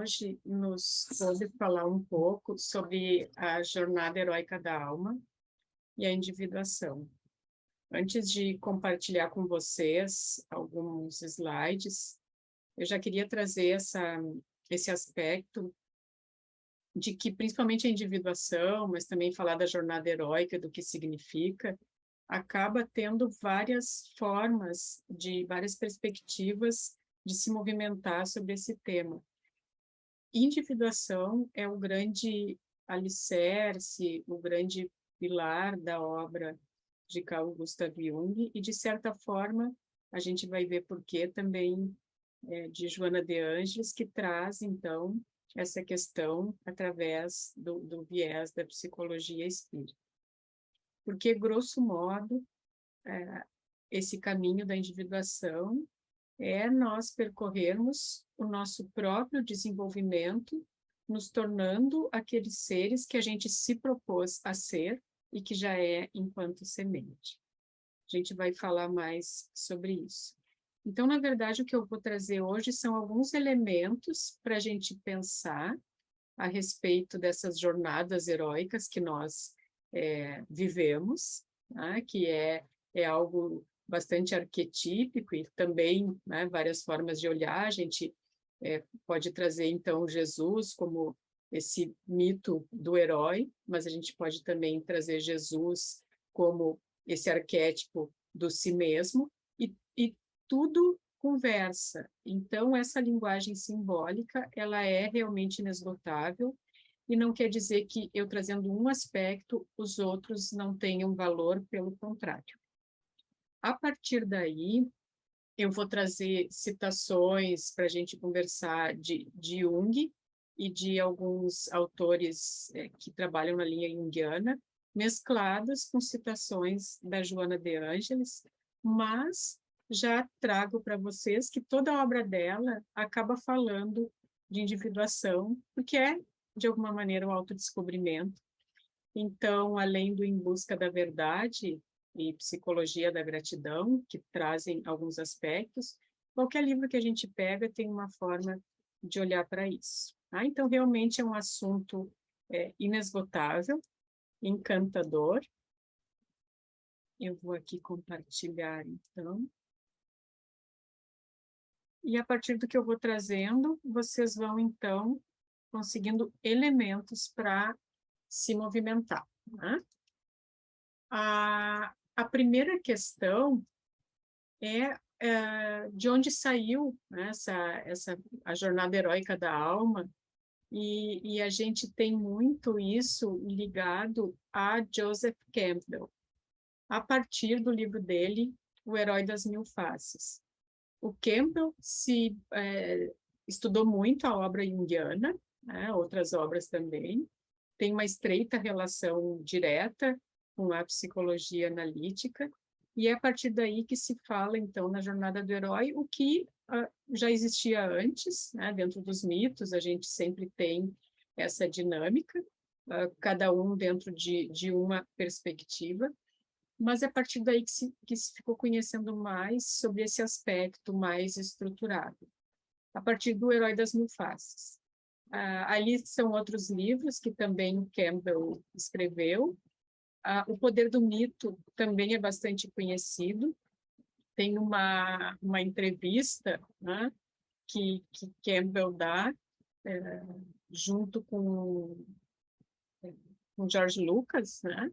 hoje nos pôde falar um pouco sobre a jornada heróica da alma e a individuação. Antes de compartilhar com vocês alguns slides, eu já queria trazer esse aspecto de que, principalmente a individuação, mas também falar da jornada heróica, do que significa, acaba tendo várias formas, várias perspectivas de se movimentar sobre esse tema. Individuação é o grande alicerce, o grande pilar da obra de Carl Gustav Jung, e, de certa forma, a gente vai ver por que também de Joana de Ângeles, que traz, então, essa questão através do viés da psicologia espírita. Porque, grosso modo, esse caminho da individuação é nós percorrermos o nosso próprio desenvolvimento, nos tornando aqueles seres que a gente se propôs a ser e que já é enquanto semente. A gente vai falar mais sobre isso. Então, na verdade, o que eu vou trazer hoje são alguns elementos para a gente pensar a respeito dessas jornadas heróicas que nós vivemos, né? Que é algo bastante arquetípico e também, né, várias formas de olhar. A gente pode trazer, então, Jesus como esse mito do herói, mas a gente pode também trazer Jesus como esse arquétipo do si mesmo, e tudo conversa. Então, essa linguagem simbólica, ela é realmente inesgotável, e não quer dizer que eu trazendo um aspecto, os outros não tenham valor, pelo contrário. A partir daí, eu vou trazer citações para a gente conversar de Jung e de alguns autores que trabalham na linha junguiana, mescladas com citações da Joana de Ângeles, mas já trago para vocês que toda a obra dela acaba falando de individuação, porque é, de alguma maneira, um autodescobrimento. Então, além do Em Busca da Verdade e Psicologia da Gratidão, que trazem alguns aspectos, qualquer livro que a gente pega tem uma forma de olhar para isso. Tá? Então, realmente é um assunto inesgotável, encantador. Eu vou aqui compartilhar, então. E a partir do que eu vou trazendo, vocês vão, então, conseguindo elementos para se movimentar. Né? A primeira questão é de onde saiu, né, a jornada heróica da alma, e a gente tem muito isso ligado a Joseph Campbell, a partir do livro dele, O Herói das Mil Faces. O Campbell estudou muito a obra junguiana, né, outras obras também, tem uma estreita relação direta com a psicologia analítica, e é a partir daí que se fala, então, na jornada do herói, o que já existia antes, né? Dentro dos mitos, a gente sempre tem essa dinâmica, cada um dentro de uma perspectiva, mas é a partir daí que se ficou conhecendo mais sobre esse aspecto mais estruturado, a partir do Herói das Mil Faces. Ali são outros livros que também Campbell escreveu. O Poder do Mito também é bastante conhecido. Tem uma entrevista, né, que Campbell dá junto com George Lucas, né,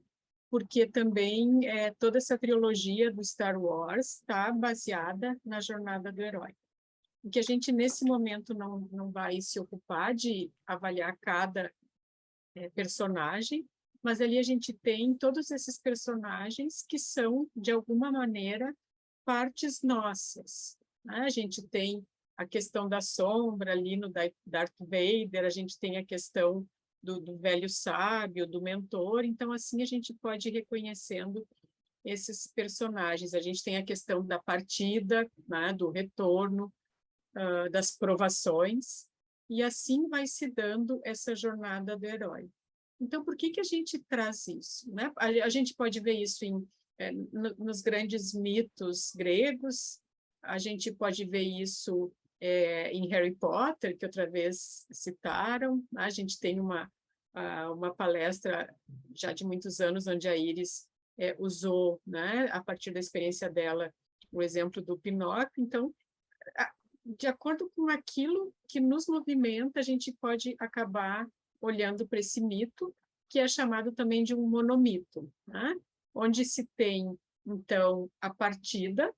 porque também toda essa trilogia do Star Wars está baseada na jornada do herói. O que a gente, nesse momento, não vai se ocupar de avaliar cada personagem, mas ali a gente tem todos esses personagens que são, de alguma maneira, partes nossas. Né? A gente tem a questão da sombra ali no Darth Vader, a gente tem a questão do velho sábio, do mentor, então assim a gente pode ir reconhecendo esses personagens. A gente tem a questão da partida, né? Do retorno, das provações, e assim vai se dando essa jornada do herói. Então, por que a gente traz isso? Né? A gente pode ver isso nos grandes mitos gregos, a gente pode ver isso em Harry Potter, que outra vez citaram. A gente tem uma palestra já de muitos anos, onde a Iris usou, né, a partir da experiência dela, o exemplo do Pinóquio. Então, de acordo com aquilo que nos movimenta, a gente pode acabar olhando para esse mito, que é chamado também de um monomito, né? Onde se tem, então, a partida,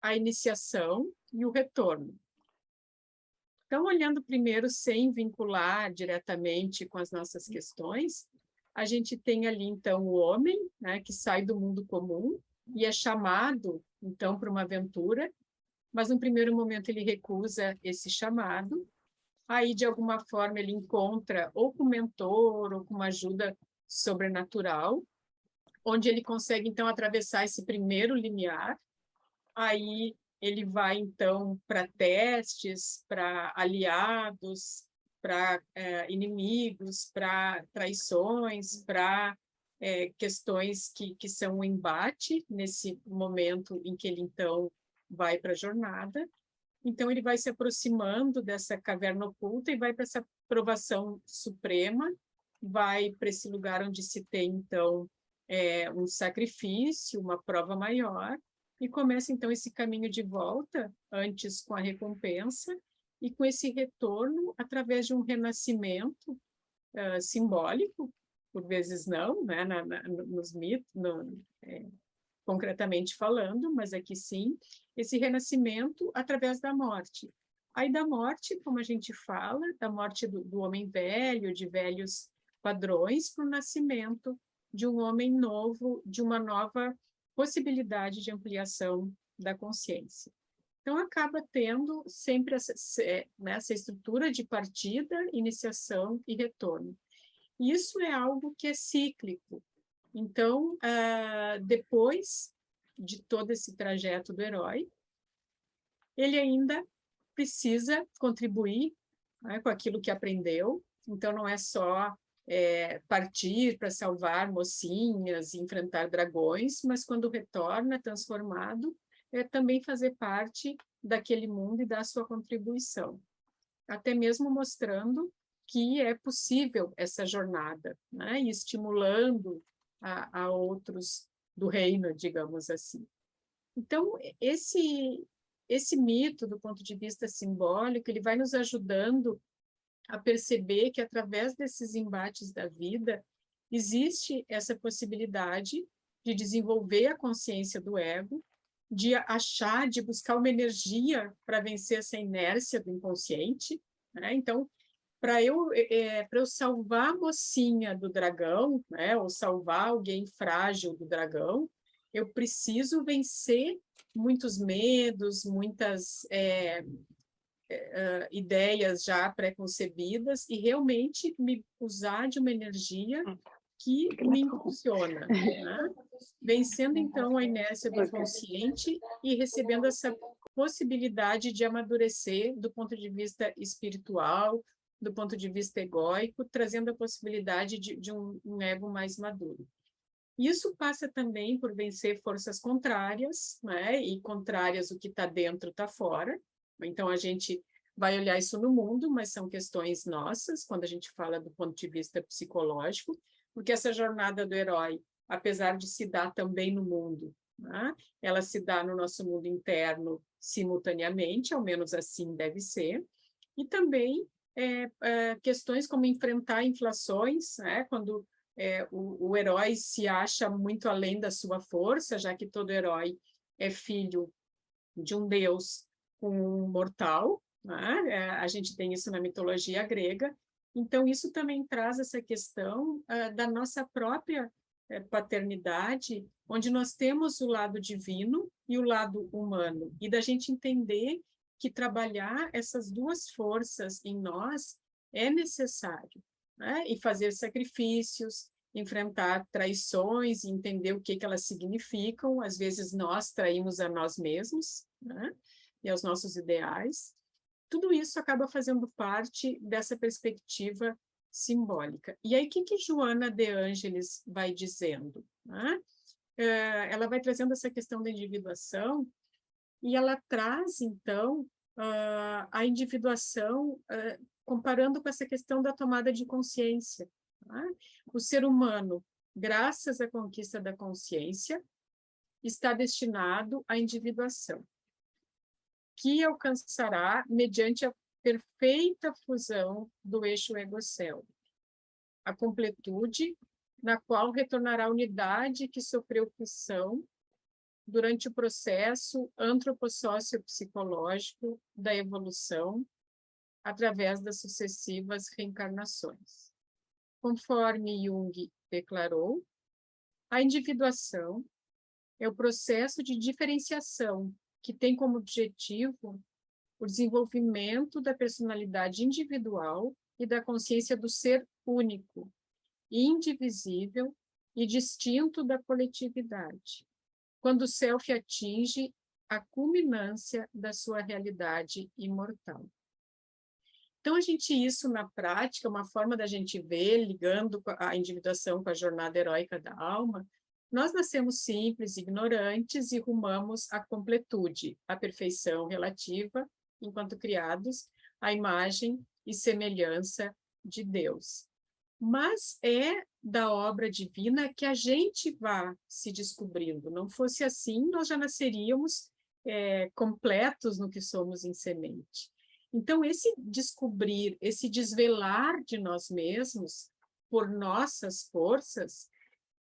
a iniciação e o retorno. Então, olhando primeiro, sem vincular diretamente com as nossas questões, a gente tem ali, então, o homem, né, que sai do mundo comum e é chamado, então, para uma aventura, mas, no primeiro momento, ele recusa esse chamado. Aí, de alguma forma, ele encontra ou com um mentor ou com uma ajuda sobrenatural, onde ele consegue, então, atravessar esse primeiro limiar. Aí ele vai, então, para testes, para aliados, para inimigos, para traições, para questões que são um embate nesse momento em que ele, então, vai para a jornada. Então, ele vai se aproximando dessa caverna oculta e vai para essa provação suprema, vai para esse lugar onde se tem, então, um sacrifício, uma prova maior, e começa, então, esse caminho de volta, antes com a recompensa, e com esse retorno através de um renascimento simbólico, por vezes não, né, nos mitos, concretamente falando, mas aqui sim, esse renascimento através da morte. Aí da morte, como a gente fala, da morte do homem velho, de velhos padrões, para o nascimento de um homem novo, de uma nova possibilidade de ampliação da consciência. Então, acaba tendo sempre essa estrutura de partida, iniciação e retorno. Isso é algo que é cíclico. Então, depois de todo esse trajeto do herói, ele ainda precisa contribuir, né, com aquilo que aprendeu. Então, não é só partir para salvar mocinhas e enfrentar dragões, mas quando retorna transformado, também fazer parte daquele mundo e dar sua contribuição. Até mesmo mostrando que é possível essa jornada, né, e estimulando a outros do reino, digamos assim. Então, esse mito, do ponto de vista simbólico, ele vai nos ajudando a perceber que, através desses embates da vida, existe essa possibilidade de desenvolver a consciência do ego, de achar, de buscar uma energia para vencer essa inércia do inconsciente, né? Então, para eu salvar a mocinha do dragão, né, ou salvar alguém frágil do dragão, eu preciso vencer muitos medos, muitas ideias já pré-concebidas e realmente me usar de uma energia que me impulsiona, né? Vencendo, então, a inércia do inconsciente e recebendo essa possibilidade de amadurecer do ponto de vista espiritual, do ponto de vista egóico, trazendo a possibilidade de um ego mais maduro. Isso passa também por vencer forças contrárias, né? E contrárias, o que está dentro está fora. Então, a gente vai olhar isso no mundo, mas são questões nossas, quando a gente fala do ponto de vista psicológico, porque essa jornada do herói, apesar de se dar também no mundo, né? Ela se dá no nosso mundo interno simultaneamente, ao menos assim deve ser, e também questões como enfrentar inflações, né? Quando o herói se acha muito além da sua força, já que todo herói é filho de um deus com um mortal, né? A gente tem isso na mitologia grega. Então, isso também traz essa questão da nossa própria paternidade, onde nós temos o lado divino e o lado humano, e da gente entender que trabalhar essas duas forças em nós é necessário, né? E fazer sacrifícios, enfrentar traições, entender o que elas significam. Às vezes nós traímos a nós mesmos, né? E aos nossos ideais. Tudo isso acaba fazendo parte dessa perspectiva simbólica. E aí, o que Joana de Ângelis vai dizendo, né? Ela vai trazendo essa questão da individuação e ela traz, então, a individuação, comparando com essa questão da tomada de consciência. Tá? O ser humano, graças à conquista da consciência, está destinado à individuação, que alcançará mediante a perfeita fusão do eixo ego-céu, a completude na qual retornará a unidade que sofreu fissão durante o processo antropossócio-psicológico da evolução através das sucessivas reencarnações. Conforme Jung declarou, a individuação é o processo de diferenciação que tem como objetivo o desenvolvimento da personalidade individual e da consciência do ser único, indivisível e distinto da coletividade, quando o self atinge a culminância da sua realidade imortal. Então, isso na prática, uma forma da gente ver, ligando a individuação com a jornada heróica da alma, nós nascemos simples, ignorantes e rumamos à completude, à perfeição relativa, enquanto criados, à imagem e semelhança de Deus. Mas é da obra divina que a gente vai se descobrindo. Não fosse assim, nós já nasceríamos completos no que somos em semente. Então, esse descobrir, esse desvelar de nós mesmos por nossas forças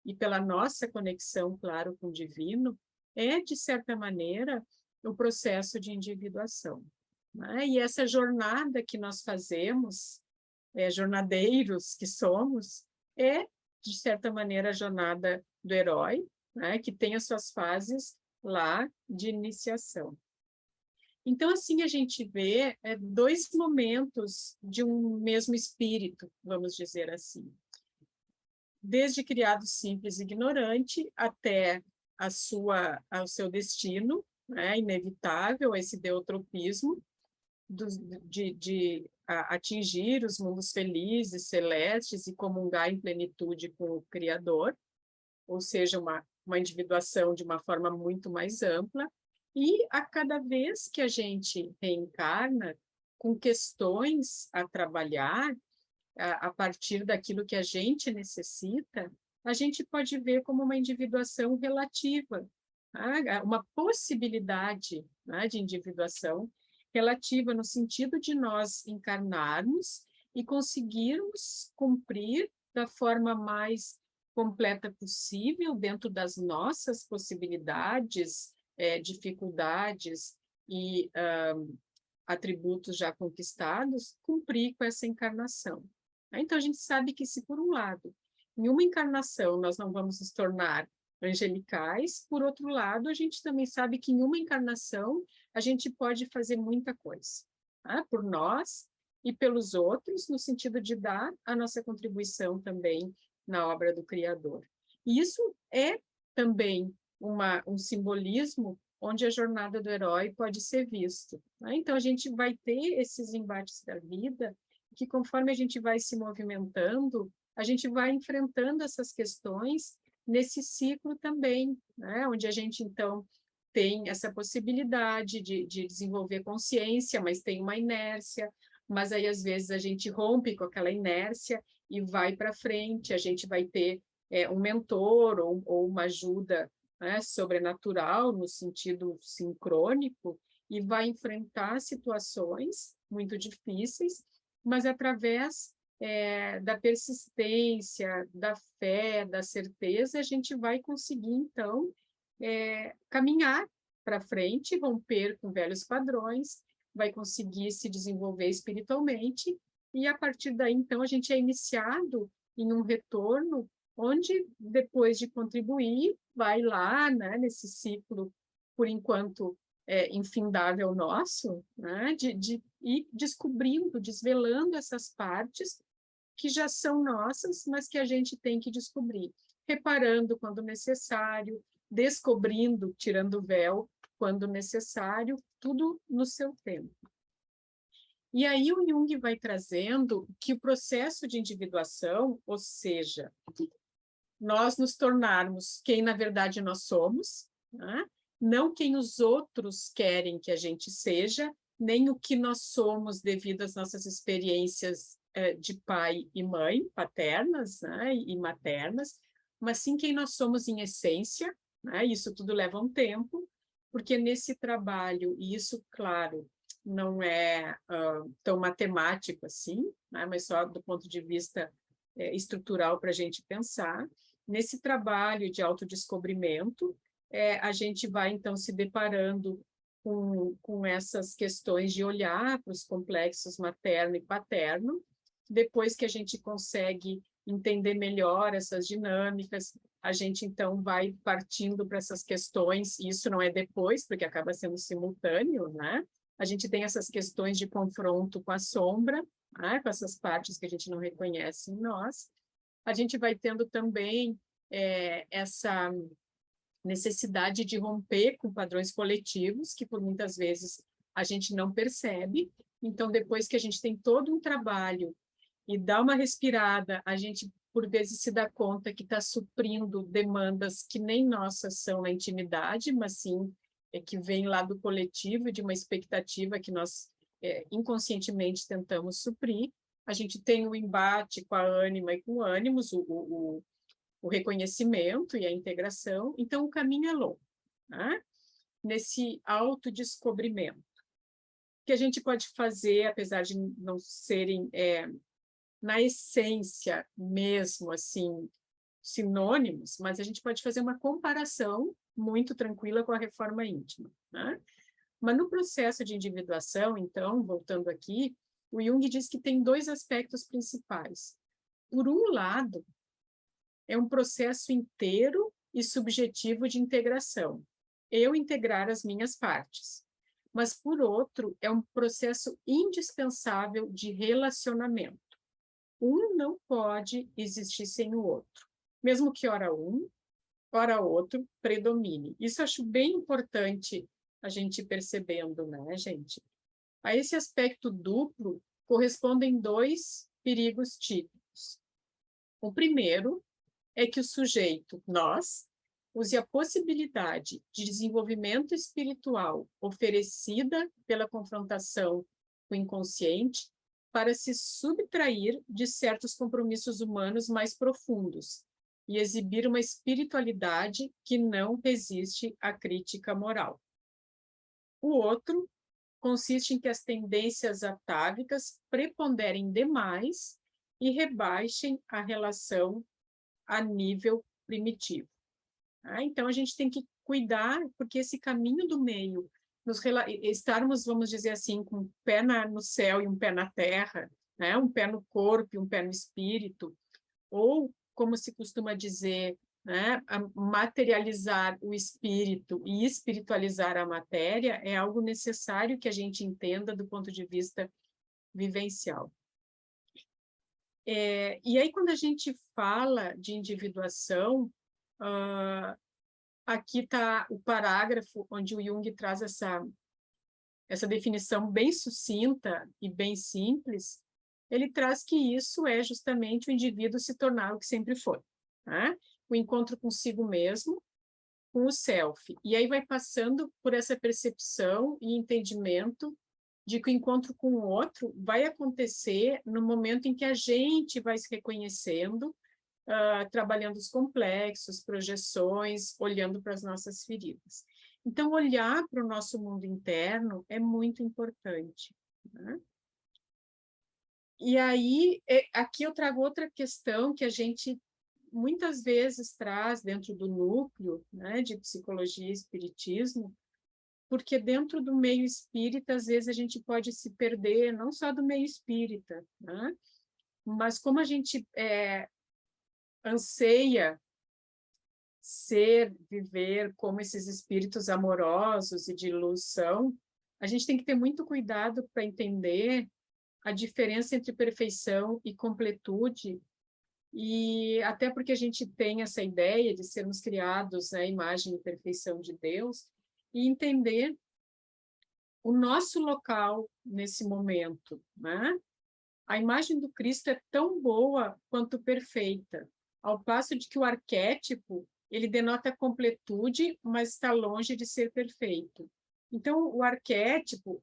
e pela nossa conexão, claro, com o divino, é, de certa maneira, o processo de individuação. Né? E essa jornada que nós fazemos, jornadeiros que somos, é, de certa maneira, a jornada do herói, né? Que tem as suas fases lá de iniciação. Então, assim, a gente vê dois momentos de um mesmo espírito, vamos dizer assim. Desde criado simples e ignorante até ao seu destino, né, inevitável, esse deutropismo, de atingir os mundos felizes, celestes e comungar em plenitude com o Criador, ou seja, uma individuação de uma forma muito mais ampla. E a cada vez que a gente reencarna com questões a trabalhar, a partir daquilo que a gente necessita, a gente pode ver como uma individuação relativa, tá? Uma possibilidade, né, de individuação relativa no sentido de nós encarnarmos e conseguirmos cumprir da forma mais completa possível, dentro das nossas possibilidades, dificuldades e atributos já conquistados, cumprir com essa encarnação. Então, a gente sabe que se, por um lado, em uma encarnação nós não vamos nos tornar angelicais, por outro lado, a gente também sabe que em uma encarnação a gente pode fazer muita coisa, tá? Por nós e pelos outros, no sentido de dar a nossa contribuição também na obra do Criador. E isso é também um simbolismo onde a jornada do herói pode ser visto. Né? Então, a gente vai ter esses embates da vida que, conforme a gente vai se movimentando, a gente vai enfrentando essas questões nesse ciclo também, né? Onde a gente, então, tem essa possibilidade de desenvolver consciência, mas tem uma inércia, mas aí, às vezes, a gente rompe com aquela inércia e vai para frente, a gente vai ter um mentor ou uma ajuda, né, sobrenatural, no sentido sincrônico, e vai enfrentar situações muito difíceis, mas através da persistência, da fé, da certeza, a gente vai conseguir, então, caminhar para frente, romper com velhos padrões, vai conseguir se desenvolver espiritualmente, e a partir daí, então, a gente é iniciado em um retorno onde, depois de contribuir, vai lá, né, nesse ciclo, por enquanto, infindável nosso, né, de ir descobrindo, desvelando essas partes que já são nossas, mas que a gente tem que descobrir, reparando quando necessário, descobrindo, tirando o véu quando necessário, tudo no seu tempo. E aí o Jung vai trazendo que o processo de individuação, ou seja, nós nos tornarmos quem na verdade nós somos, né? Não quem os outros querem que a gente seja, nem o que nós somos devido às nossas experiências de pai e mãe, paternas, né, e maternas, mas sim quem nós somos em essência, né? Isso tudo leva um tempo, porque nesse trabalho, e isso, claro, não é tão matemático assim, né, mas só do ponto de vista estrutural para a gente pensar, nesse trabalho de autodescobrimento, a gente vai, então, se deparando com essas questões de olhar para os complexos materno e paterno, depois que a gente consegue entender melhor essas dinâmicas, a gente, então, vai partindo para essas questões, e isso não é depois, porque acaba sendo simultâneo, né? A gente tem essas questões de confronto com a sombra, né? Com essas partes que a gente não reconhece em nós. A gente vai tendo também essa necessidade de romper com padrões coletivos, que por muitas vezes a gente não percebe. Então, depois que a gente tem todo um trabalho e dá uma respirada, a gente, por vezes, se dá conta que está suprindo demandas que nem nossas são na intimidade, mas sim que vem lá do coletivo, de uma expectativa que nós inconscientemente tentamos suprir. A gente tem o embate com a ânima e com o ânimos, o reconhecimento e a integração. Então, o caminho é longo, né? Nesse autodescobrimento. O que a gente pode fazer, apesar de não serem, na essência mesmo, assim, sinônimos, mas a gente pode fazer uma comparação muito tranquila com a reforma íntima, né? Mas no processo de individuação, então, voltando aqui, o Jung diz que tem dois aspectos principais. Por um lado, é um processo inteiro e subjetivo de integração. Eu integrar as minhas partes. Mas, por outro, é um processo indispensável de relacionamento. Um não pode existir sem o outro. Mesmo que ora um, ora outro predomine. Isso eu acho bem importante a gente ir percebendo, né, gente? A esse aspecto duplo correspondem dois perigos típicos. O primeiro é que o sujeito, nós, use a possibilidade de desenvolvimento espiritual oferecida pela confrontação com o inconsciente para se subtrair de certos compromissos humanos mais profundos e exibir uma espiritualidade que não resiste à crítica moral. O outro consiste em que as tendências atávicas preponderem demais e rebaixem a relação a nível primitivo. Então, a gente tem que cuidar, porque esse caminho do meio, estarmos, vamos dizer assim, com um pé no céu e um pé na terra, né? Um pé no corpo e um pé no espírito, ou, como se costuma dizer, né? Materializar o espírito e espiritualizar a matéria é algo necessário que a gente entenda do ponto de vista vivencial. E aí, quando a gente fala de individuação, aqui está o parágrafo onde o Jung traz essa definição bem sucinta e bem simples. Ele traz que isso é justamente o indivíduo se tornar o que sempre foi, né? O encontro consigo mesmo, com o self. E aí vai passando por essa percepção e entendimento de que o encontro com o outro vai acontecer no momento em que a gente vai se reconhecendo, trabalhando os complexos, projeções, olhando para as nossas feridas. Então, olhar para o nosso mundo interno é muito importante, né? E aí, aqui eu trago outra questão que a gente muitas vezes traz dentro do núcleo, né, de psicologia e espiritismo, porque dentro do meio espírita, às vezes, a gente pode se perder, não só do meio espírita, né? Mas como a gente anseia ser, viver como esses espíritos amorosos e de luz são, a gente tem que ter muito cuidado para entender a diferença entre perfeição e completude, e até porque a gente tem essa ideia de sermos criados, né, imagem e perfeição de Deus, e entender o nosso local nesse momento, né? A imagem do Cristo é tão boa quanto perfeita, ao passo de que o arquétipo, ele denota completude, mas está longe de ser perfeito. Então, o arquétipo,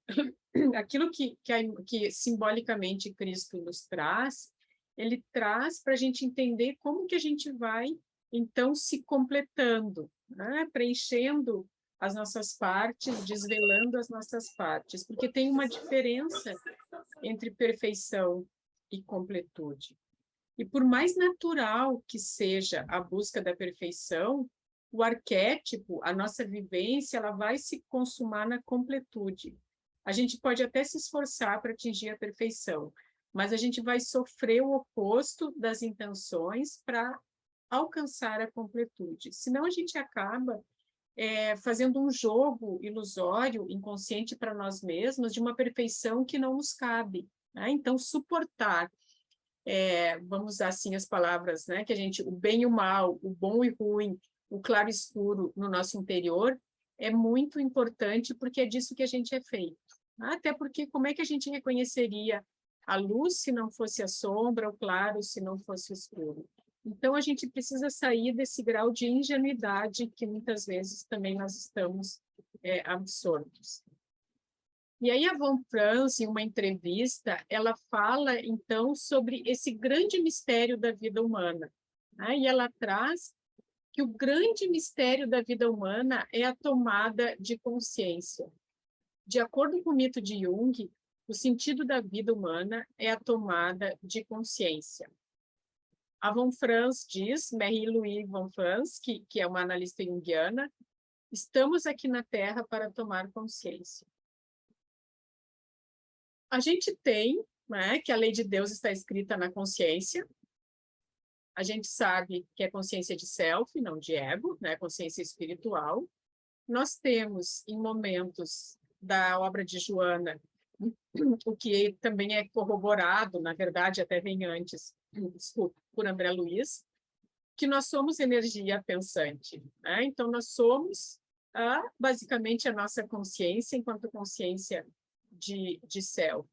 aquilo que simbolicamente Cristo nos traz, ele traz para a gente entender como que a gente vai, então, se completando, né? Preenchendo as nossas partes, desvelando as nossas partes, porque tem uma diferença entre perfeição e completude. E por mais natural que seja a busca da perfeição, o arquétipo, a nossa vivência, ela vai se consumar na completude. A gente pode até se esforçar para atingir a perfeição, mas a gente vai sofrer o oposto das intenções para alcançar a completude. Senão a gente acaba fazendo um jogo ilusório, inconsciente para nós mesmos, de uma perfeição que não nos cabe, né? Então, suportar, vamos usar assim as palavras, né? Que a gente, o bem e o mal, o bom e o ruim, o claro e escuro no nosso interior, é muito importante porque é disso que a gente é feito. Até porque como é que a gente reconheceria a luz se não fosse a sombra, o claro se não fosse o escuro? Então, a gente precisa sair desse grau de ingenuidade que muitas vezes também nós estamos absortos. E aí a Von Franz, em uma entrevista, ela fala, então, sobre esse grande mistério da vida humana, né? E ela traz que o grande mistério da vida humana é a tomada de consciência. De acordo com o mito de Jung, o sentido da vida humana é a tomada de consciência. A Von Franz diz, Marie-Louise Von Franz, que é uma analista junguiana, estamos aqui na Terra para tomar consciência. A gente tem, né, que a lei de Deus está escrita na consciência. A gente sabe que é consciência de self, não de ego, né, consciência espiritual. Nós temos, em momentos da obra de Joana, o que também é corroborado, na verdade, até vem antes, desculpa, por André Luiz, que nós somos energia pensante, né? Então, nós somos, basicamente, a nossa consciência enquanto consciência de self.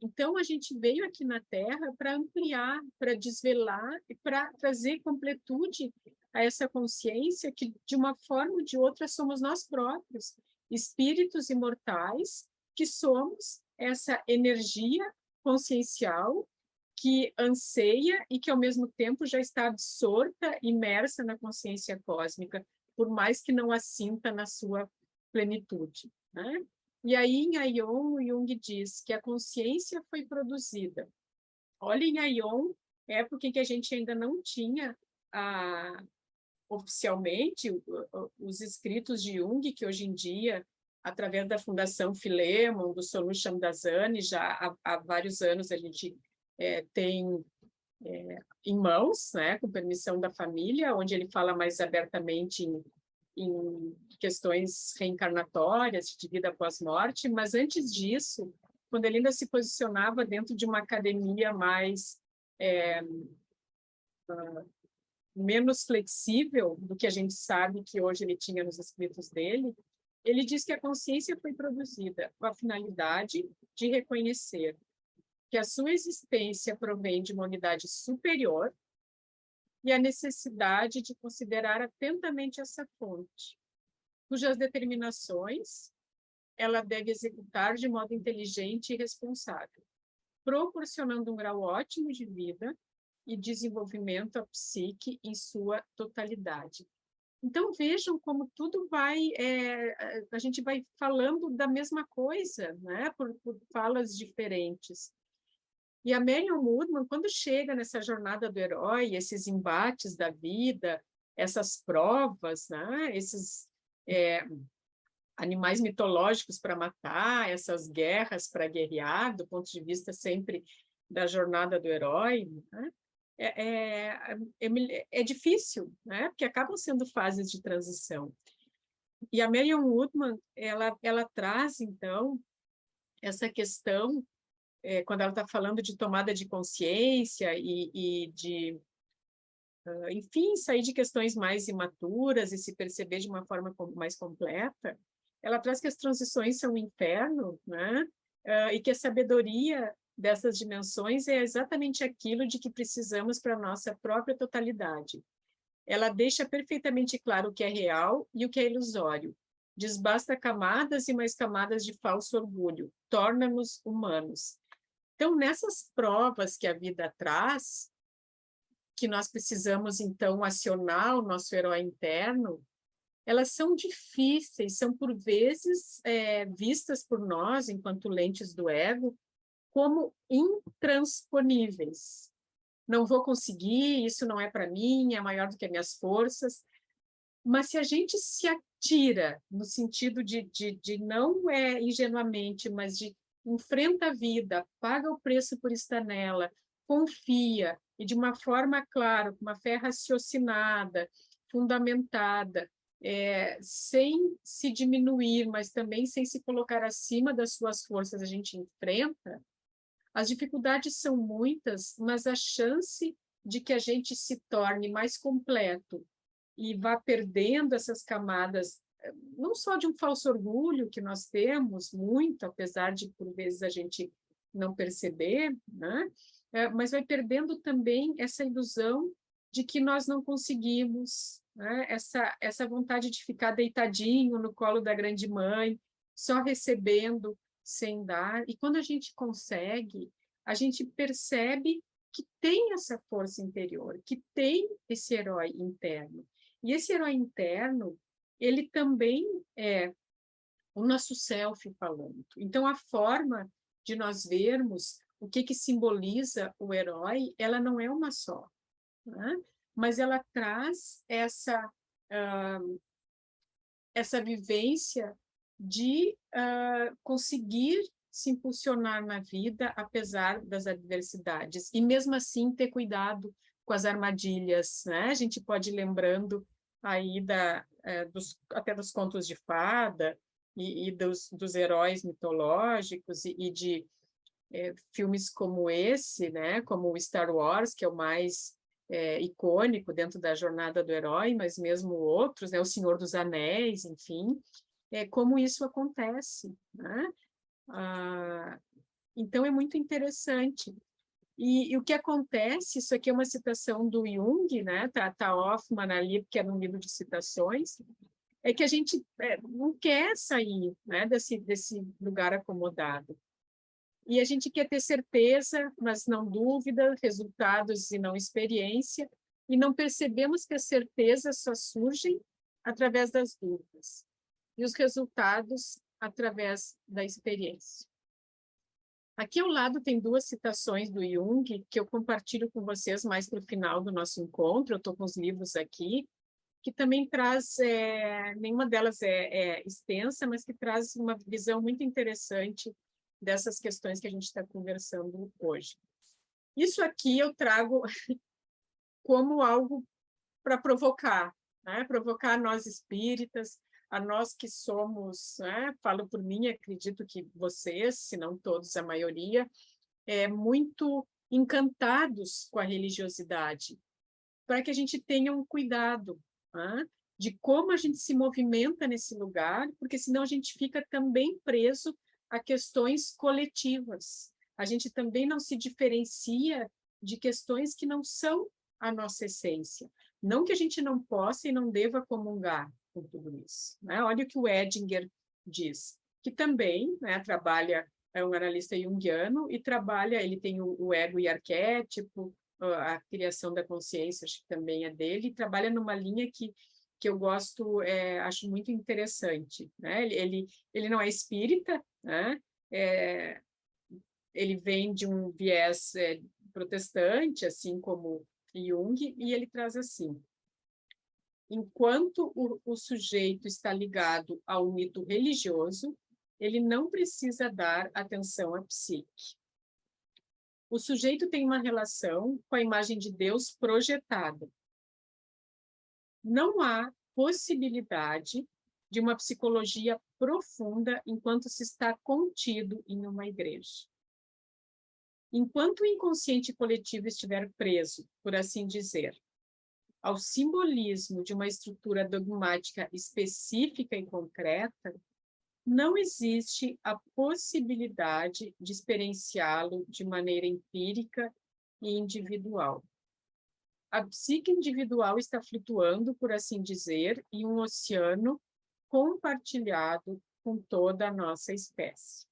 Então, a gente veio aqui na Terra para ampliar, para desvelar e para trazer completude a essa consciência que, de uma forma ou de outra, somos nós próprios, espíritos imortais, que somos essa energia consciencial que anseia e que, ao mesmo tempo, já está absorta, imersa na consciência cósmica, por mais que não a sinta na sua plenitude, né? E aí, em Aion, o Jung diz que a consciência foi produzida. Olha, em Aion, época em que a gente ainda não tinha oficialmente os escritos de Jung, que hoje em dia, através da Fundação Philemon, do Sonu Shamdasani, já há vários anos a gente tem em mãos, né, com permissão da família, onde ele fala mais abertamente em questões reencarnatórias, de vida pós-morte, mas antes disso, quando ele ainda se posicionava dentro de uma academia mais menos flexível do que a gente sabe que hoje ele tinha nos escritos dele, ele diz que a consciência foi produzida com a finalidade de reconhecer que a sua existência provém de uma unidade superior e a necessidade de considerar atentamente essa fonte, cujas determinações ela deve executar de modo inteligente e responsável, proporcionando um grau ótimo de vida e desenvolvimento à psique em sua totalidade. Então, vejam como tudo vai... a gente vai falando da mesma coisa, né? por falas diferentes. E a Marion Woodman, quando chega nessa jornada do herói, esses embates da vida, essas provas, né? Esses animais mitológicos para matar, essas guerras para guerrear, do ponto de vista sempre da jornada do herói, né? É difícil, né? Porque acabam sendo fases de transição. E a Marion Woodman, ela traz, então, essa questão, quando ela está falando de tomada de consciência e de, enfim, sair de questões mais imaturas e se perceber de uma forma mais completa, ela traz que as transições são um inferno, né? E que a sabedoria dessas dimensões é exatamente aquilo de que precisamos para a nossa própria totalidade. Ela deixa perfeitamente claro o que é real e o que é ilusório. desbasta camadas e mais camadas de falso orgulho, torna-nos humanos. Então, nessas provas que a vida traz, que nós precisamos, então, acionar o nosso herói interno, elas são difíceis, são, por vezes, vistas por nós, enquanto lentes do ego, como intransponíveis. Não vou conseguir, isso não é para mim, é maior do que as minhas forças. Mas se a gente se atira, no sentido de não ingenuamente, mas de enfrenta a vida, paga o preço por estar nela, confia, e de uma forma, claro, com uma fé raciocinada, fundamentada, sem se diminuir, mas também sem se colocar acima das suas forças, a gente enfrenta. As dificuldades são muitas, mas a chance de que a gente se torne mais completo e vá perdendo essas camadas, não só de um falso orgulho que nós temos muito, apesar de, por vezes, a gente não perceber, né? Mas vai perdendo também essa ilusão de que nós não conseguimos, né? Essa vontade de ficar deitadinho no colo da grande mãe, só recebendo, sem dar. E quando a gente consegue, a gente percebe que tem essa força interior, que tem esse herói interno. E esse herói interno, ele também é o nosso self falando. Então, a forma de nós vermos o que simboliza o herói, ela não é uma só, né? Mas ela traz essa vivência de conseguir se impulsionar na vida, apesar das adversidades. E, mesmo assim, ter cuidado com as armadilhas, né? A gente pode ir lembrando aí até dos contos de fada e dos heróis mitológicos e de filmes como esse, né? Como o Star Wars, que é o mais icônico dentro da jornada do herói, mas mesmo outros, né? O Senhor dos Anéis, enfim, como isso acontece, né? Então, é muito interessante. E o que acontece, isso aqui é uma citação do Jung, né? Tá Hoffmann ali, que é um livro de citações, é que a gente não quer sair, né, desse lugar acomodado. E a gente quer ter certeza, mas não dúvida, resultados e não experiência, e não percebemos que as certezas só surgem através das dúvidas, e os resultados através da experiência. Aqui ao lado tem duas citações do Jung, que eu compartilho com vocês mais para o final do nosso encontro. Eu estou com os livros aqui, que também traz, nenhuma delas é extensa, mas que traz uma visão muito interessante dessas questões que a gente está conversando hoje. Isso aqui eu trago como algo para provocar, né? Provocar nós espíritas, a nós que somos, né? Falo por mim, acredito que vocês, se não todos, a maioria, muito encantados com a religiosidade, para que a gente tenha um cuidado, né? De como a gente se movimenta nesse lugar, porque senão a gente fica também preso a questões coletivas. A gente também não se diferencia de questões que não são a nossa essência. Não que a gente não possa e não deva comungar com tudo isso, né? Olha o que o Edinger diz, que também, né, trabalha, é um analista junguiano e trabalha, ele tem o ego e arquétipo, a criação da consciência, acho que também é dele, e trabalha numa linha que eu gosto, acho muito interessante, né? Ele não é espírita, né? Ele vem de um viés protestante, assim como Jung, e ele traz assim: enquanto o sujeito está ligado ao mito religioso, ele não precisa dar atenção à psique. O sujeito tem uma relação com a imagem de Deus projetada. Não há possibilidade de uma psicologia profunda enquanto se está contido em uma igreja. Enquanto o inconsciente coletivo estiver preso, por assim dizer, ao simbolismo de uma estrutura dogmática específica e concreta, não existe a possibilidade de experienciá-lo de maneira empírica e individual. A psique individual está flutuando, por assim dizer, em um oceano compartilhado com toda a nossa espécie.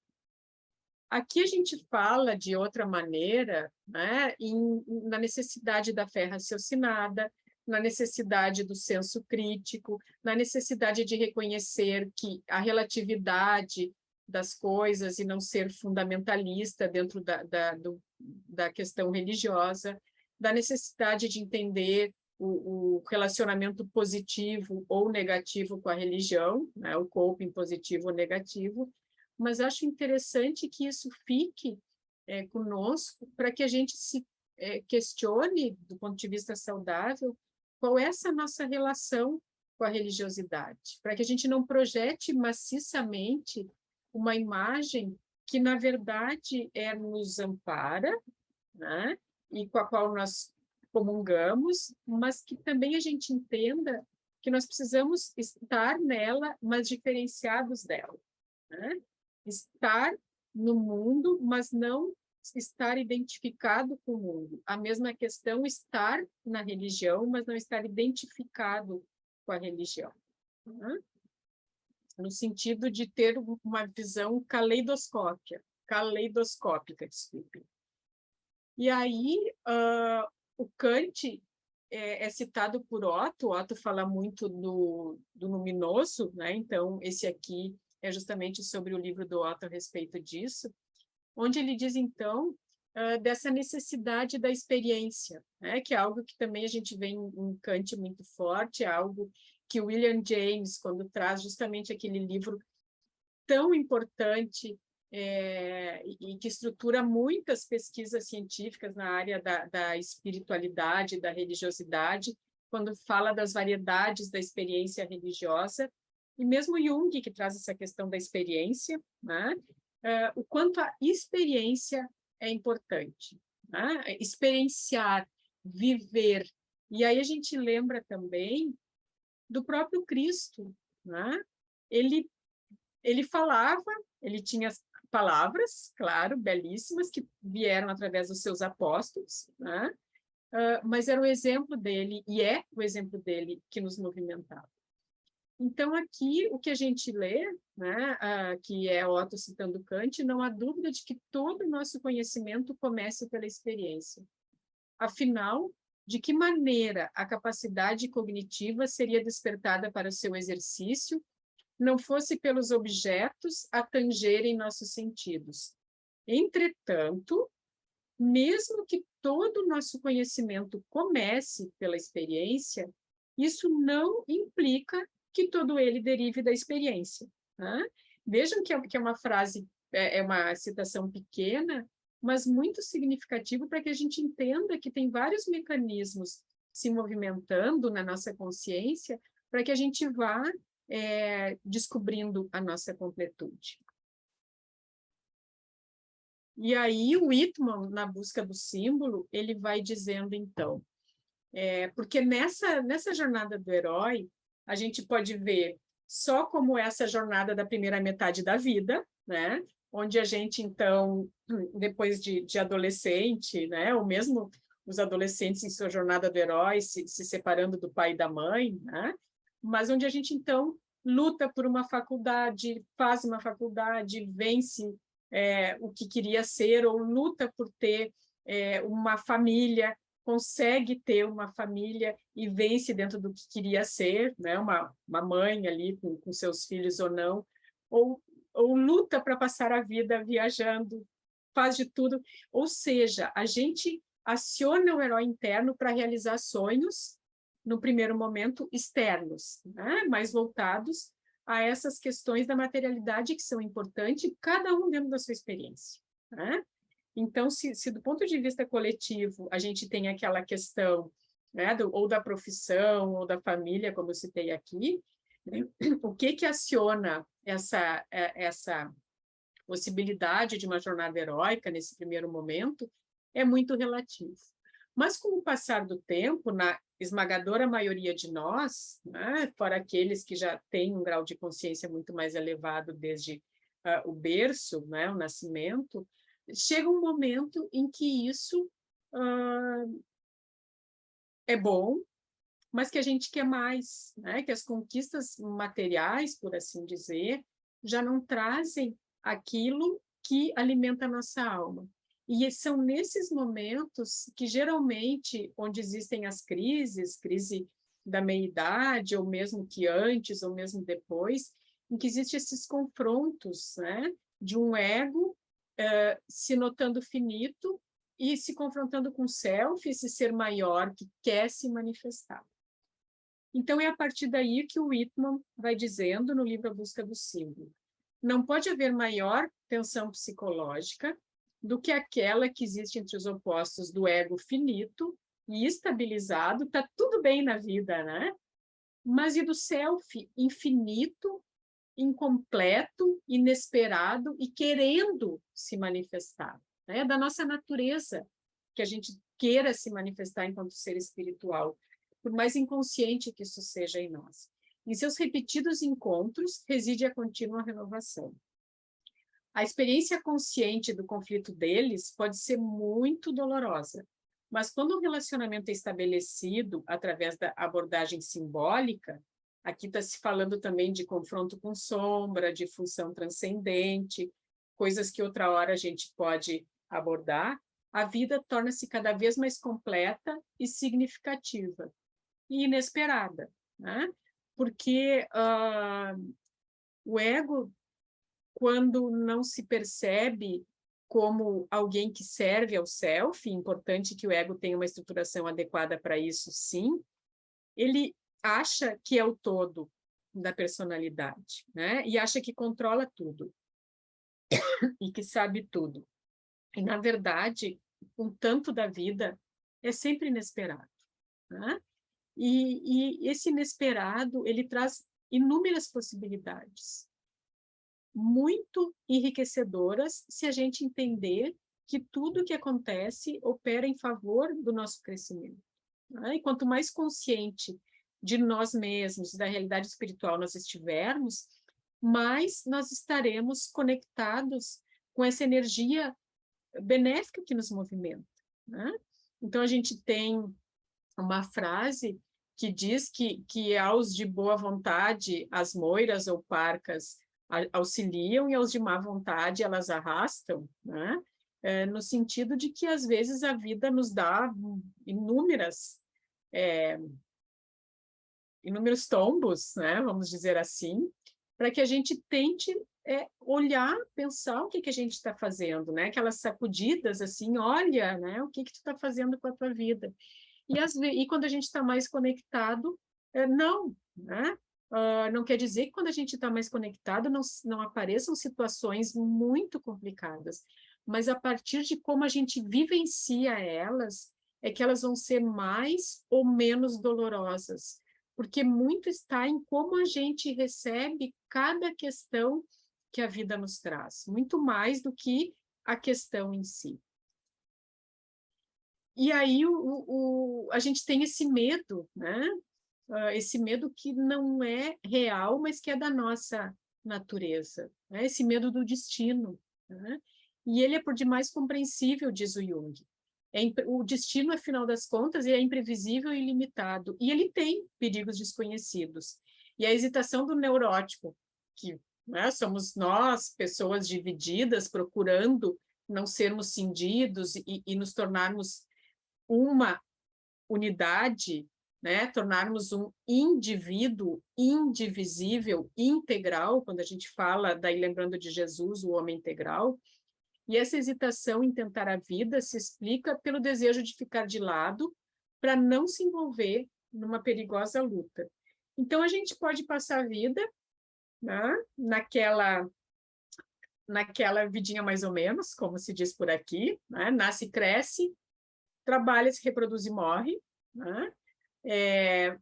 Aqui a gente fala de outra maneira, né, na necessidade da fé raciocinada, na necessidade do senso crítico, na necessidade de reconhecer que a relatividade das coisas e não ser fundamentalista dentro da questão religiosa, da necessidade de entender o relacionamento positivo ou negativo com a religião, né, o coping positivo ou negativo, mas acho interessante que isso fique conosco para que a gente se questione, do ponto de vista saudável, qual é essa nossa relação com a religiosidade, para que a gente não projete maciçamente uma imagem que, na verdade, nos ampara, né? E com a qual nós comungamos, mas que também a gente entenda que nós precisamos estar nela, mas diferenciados dela, né? Estar no mundo, mas não estar identificado com o mundo. A mesma questão, estar na religião, mas não estar identificado com a religião, né? No sentido de ter uma visão caleidoscópica, desculpe. E aí, o Kant é citado por Otto. Otto fala muito do luminoso, né? Então, esse aqui é justamente sobre o livro do Otto a respeito disso, onde ele diz, então, dessa necessidade da experiência, né? Que é algo que também a gente vê em Kant muito forte, é algo que William James, quando traz justamente aquele livro tão importante e que estrutura muitas pesquisas científicas na área da espiritualidade, da religiosidade, quando fala das variedades da experiência religiosa, e mesmo Jung, que traz essa questão da experiência, né? O quanto a experiência é importante, né? Experienciar, viver. E aí a gente lembra também do próprio Cristo, né? Ele falava, ele tinha palavras, claro, belíssimas, que vieram através dos seus apóstolos, né? Mas era o exemplo dele, e é o exemplo dele que nos movimentava. Então, aqui, o que a gente lê, né, que é Otto citando Kant, não há dúvida de que todo o nosso conhecimento começa pela experiência. Afinal, de que maneira a capacidade cognitiva seria despertada para o seu exercício não fosse pelos objetos a tangerem nossos sentidos? Entretanto, mesmo que todo o nosso conhecimento comece pela experiência, isso não implica que todo ele derive da experiência, né? Vejam que é uma frase, é uma citação pequena, mas muito significativa para que a gente entenda que tem vários mecanismos se movimentando na nossa consciência para que a gente vá descobrindo a nossa completude. E aí o Whitman, na busca do símbolo, ele vai dizendo, então, porque nessa jornada do herói, a gente pode ver só como essa jornada da primeira metade da vida, né? Onde a gente, então, depois de adolescente, né? Ou mesmo os adolescentes em sua jornada do herói, se separando do pai e da mãe, né? Mas onde a gente, então, luta por uma faculdade, faz uma faculdade, vence o que queria ser, ou luta por ter uma família, consegue ter uma família e vence dentro do que queria ser, né? Uma mãe ali com seus filhos ou não, ou luta para passar a vida viajando, faz de tudo. Ou seja, a gente aciona o herói interno para realizar sonhos, no primeiro momento, externos, né? Mais voltados a essas questões da materialidade que são importantes, cada um dentro da sua experiência, né? Então, se do ponto de vista coletivo a gente tem aquela questão, né, ou da profissão, ou da família, como eu citei aqui, né, o que aciona essa possibilidade de uma jornada heróica nesse primeiro momento é muito relativo. Mas, com o passar do tempo, na esmagadora maioria de nós, né, fora aqueles que já têm um grau de consciência muito mais elevado desde o berço, né, o nascimento, chega um momento em que isso é bom, mas que a gente quer mais, né? Que as conquistas materiais, por assim dizer, já não trazem aquilo que alimenta a nossa alma. E são nesses momentos que, geralmente, onde existem as crises, crise da meia-idade, ou mesmo que antes, ou mesmo depois, em que existem esses confrontos, né? De um ego se notando finito e se confrontando com o self, esse ser maior que quer se manifestar. Então, é a partir daí que o Whitman vai dizendo no livro A Busca do Símbolo. Não pode haver maior tensão psicológica do que aquela que existe entre os opostos do ego finito e estabilizado, está tudo bem na vida, né? Mas e do self infinito, incompleto, inesperado e querendo se manifestar, né? Da nossa natureza, que a gente queira se manifestar enquanto ser espiritual, por mais inconsciente que isso seja em nós. Em seus repetidos encontros reside a contínua renovação. A experiência consciente do conflito deles pode ser muito dolorosa, mas quando o relacionamento é estabelecido através da abordagem simbólica, aqui está se falando também de confronto com sombra, de função transcendente, coisas que outra hora a gente pode abordar, a vida torna-se cada vez mais completa e significativa e inesperada, né? Porque o ego, quando não se percebe como alguém que serve ao self, importante que o ego tenha uma estruturação adequada para isso, sim, ele acha que é o todo da personalidade, né? E acha que controla tudo e que sabe tudo. E, na verdade, um tanto da vida é sempre inesperado, né? E esse inesperado, ele traz inúmeras possibilidades, muito enriquecedoras, se a gente entender que tudo que acontece opera em favor do nosso crescimento, né? E quanto mais consciente de nós mesmos, da realidade espiritual nós estivermos, mais nós estaremos conectados com essa energia benéfica que nos movimenta, né? Então, a gente tem uma frase que diz que aos de boa vontade as moiras ou parcas auxiliam e aos de má vontade elas arrastam, né? No sentido de que às vezes a vida nos dá inúmeros tombos, né? Vamos dizer assim, para que a gente tente olhar, pensar o que a gente está fazendo, né? Aquelas sacudidas assim, olha, né? O que tu está fazendo com a tua vida? E quando a gente está mais conectado, não, né? Não quer dizer que quando a gente está mais conectado não apareçam situações muito complicadas, mas a partir de como a gente vivencia elas, é que elas vão ser mais ou menos dolorosas, porque muito está em como a gente recebe cada questão que a vida nos traz, muito mais do que a questão em si. E aí a gente tem esse medo, né? Esse medo que não é real, mas que é da nossa natureza, né? Esse medo do destino, né? E ele é por demais compreensível, diz o Jung. O destino, afinal das contas, é imprevisível e ilimitado, e ele tem perigos desconhecidos. E a hesitação do neurótico, que, né, somos nós, pessoas divididas, procurando não sermos cindidos e nos tornarmos uma unidade, né? Tornarmos um indivíduo indivisível, integral, quando a gente fala, daí lembrando de Jesus, o homem integral. E essa hesitação em tentar a vida se explica pelo desejo de ficar de lado para não se envolver numa perigosa luta. Então, a gente pode passar a vida, né, naquela vidinha mais ou menos, como se diz por aqui, né? Nasce e cresce, trabalha, se reproduz e morre, né?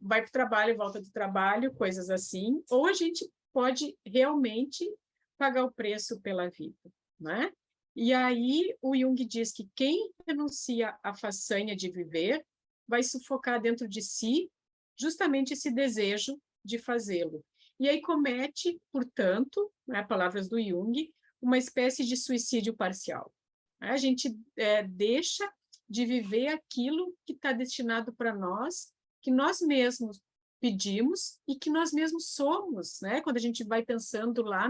Vai para o trabalho, volta do trabalho, coisas assim, ou a gente pode realmente pagar o preço pela vida, né? E aí o Jung diz que quem renuncia à façanha de viver vai sufocar dentro de si justamente esse desejo de fazê-lo. E aí comete, portanto, né, palavras do Jung, uma espécie de suicídio parcial. A gente deixa de viver aquilo que está destinado para nós, que nós mesmos pedimos e que nós mesmos somos, né? Quando a gente vai pensando lá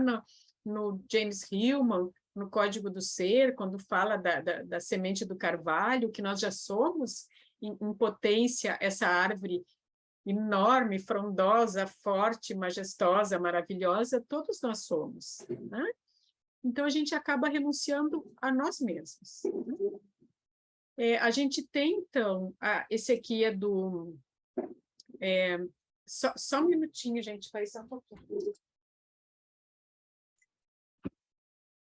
no James Hillman, no Código do Ser, quando fala da semente do carvalho, que nós já somos em potência essa árvore enorme, frondosa, forte, majestosa, maravilhosa, todos nós somos, né? Então, a gente acaba renunciando a nós mesmos. A gente tem, então, esse aqui é do... só um minutinho, gente, vai só um pouquinho.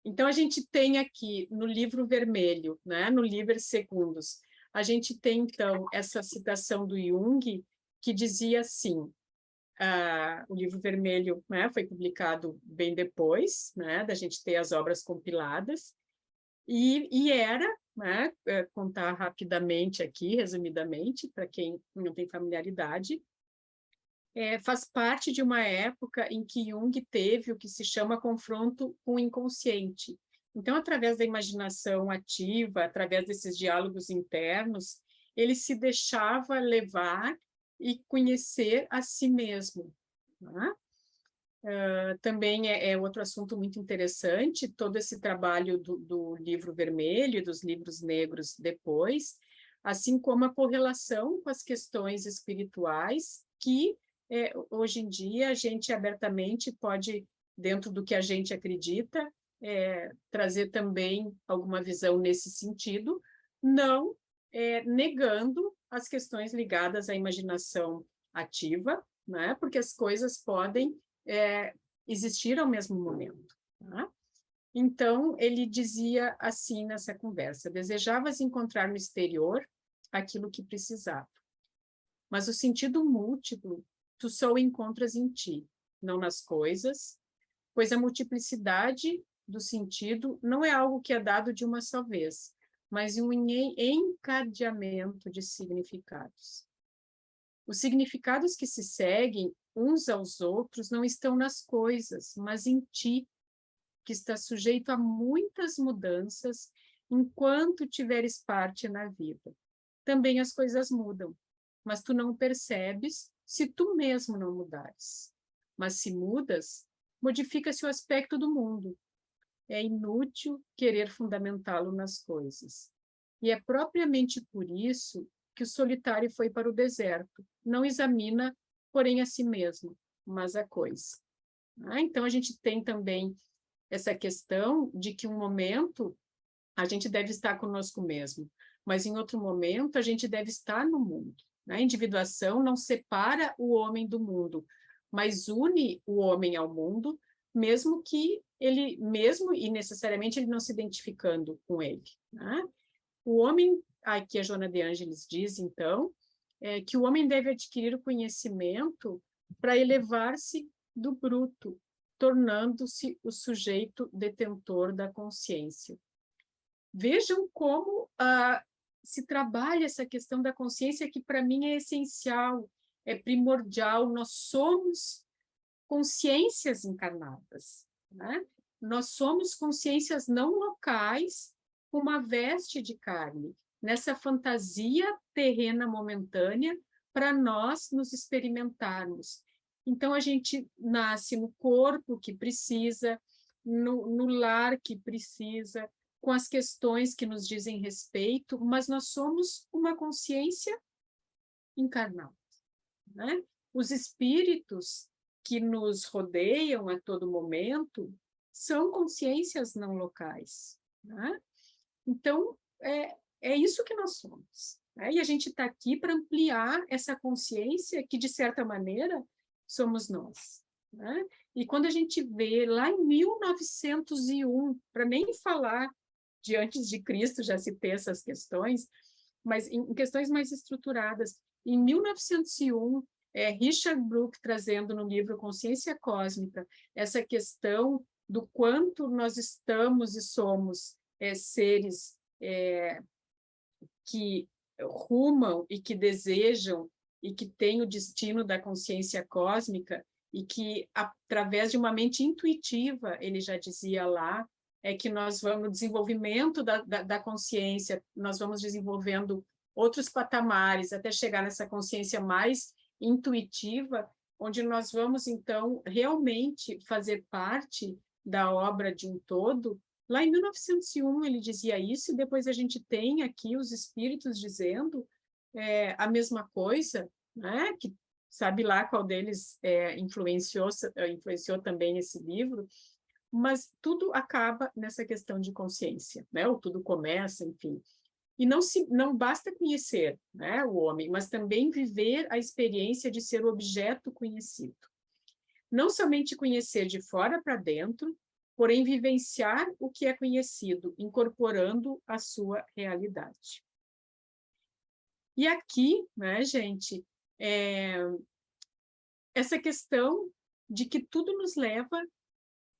Então, a gente tem aqui, no livro vermelho, né, no Liber Secundus, a gente tem, então, essa citação do Jung, que dizia assim, o livro vermelho, né, foi publicado bem depois, né, da gente ter as obras compiladas, e era, né, contar rapidamente aqui, resumidamente, para quem não tem familiaridade, faz parte de uma época em que Jung teve o que se chama confronto com o inconsciente. Então, através da imaginação ativa, através desses diálogos internos, ele se deixava levar e conhecer a si mesmo. Né? Também é outro assunto muito interessante, todo esse trabalho do livro vermelho e dos livros negros depois, assim como a correlação com as questões espirituais que hoje em dia a gente abertamente pode, dentro do que a gente acredita, trazer também alguma visão nesse sentido, não negando as questões ligadas à imaginação ativa, né? Porque as coisas podem existir ao mesmo momento. Tá? Então, ele dizia assim nessa conversa, desejavas encontrar no exterior aquilo que precisava, mas o sentido múltiplo tu só o encontras em ti, não nas coisas, pois a multiplicidade do sentido não é algo que é dado de uma só vez, mas um encadeamento de significados. Os significados que se seguem uns aos outros não estão nas coisas, mas em ti, que está sujeito a muitas mudanças enquanto tiveres parte na vida. Também as coisas mudam, mas tu não percebes se tu mesmo não mudares. Mas se mudas, modifica-se o aspecto do mundo. É inútil querer fundamentá-lo nas coisas. E é propriamente por isso que o solitário foi para o deserto. Não examina, porém, a si mesmo, mas a coisa. Então, a gente tem também essa questão de que um momento a gente deve estar conosco mesmo, mas em outro momento a gente deve estar no mundo. A individuação não separa o homem do mundo, mas une o homem ao mundo, mesmo e necessariamente ele não se identificando com ele. Né? O homem, aqui a Joana de Ângeles diz, então, que o homem deve adquirir o conhecimento para elevar-se do bruto, tornando-se o sujeito detentor da consciência. Vejam como se trabalha essa questão da consciência, que para mim é essencial, é primordial. Nós somos consciências encarnadas, né? Nós somos consciências não locais com uma veste de carne, nessa fantasia terrena momentânea para nós nos experimentarmos. Então, a gente nasce no corpo que precisa, no lar que precisa, com as questões que nos dizem respeito, mas nós somos uma consciência encarnada. Né? Os espíritos que nos rodeiam a todo momento são consciências não locais. Né? Então, é isso que nós somos. Né? E a gente está aqui para ampliar essa consciência que, de certa maneira, somos nós. Né? E quando a gente vê lá em 1901, para nem falar de antes de Cristo, já citei essas questões, mas em questões mais estruturadas, em 1901, Richard Brooke trazendo no livro Consciência Cósmica essa questão do quanto nós estamos e somos seres que rumam e que desejam e que têm o destino da consciência cósmica e que, através de uma mente intuitiva, ele já dizia lá, que nós vamos, no desenvolvimento da consciência, nós vamos desenvolvendo outros patamares, até chegar nessa consciência mais intuitiva, onde nós vamos, então, realmente fazer parte da obra de um todo. Lá em 1901 ele dizia isso, e depois a gente tem aqui os espíritos dizendo a mesma coisa, né? Que sabe lá qual deles influenciou também esse livro, mas tudo acaba nessa questão de consciência, né? Ou tudo começa, enfim. E não basta conhecer, né, o homem, mas também viver a experiência de ser o objeto conhecido. Não somente conhecer de fora para dentro, porém vivenciar o que é conhecido, incorporando a sua realidade. E aqui, né, gente, essa questão de que tudo nos leva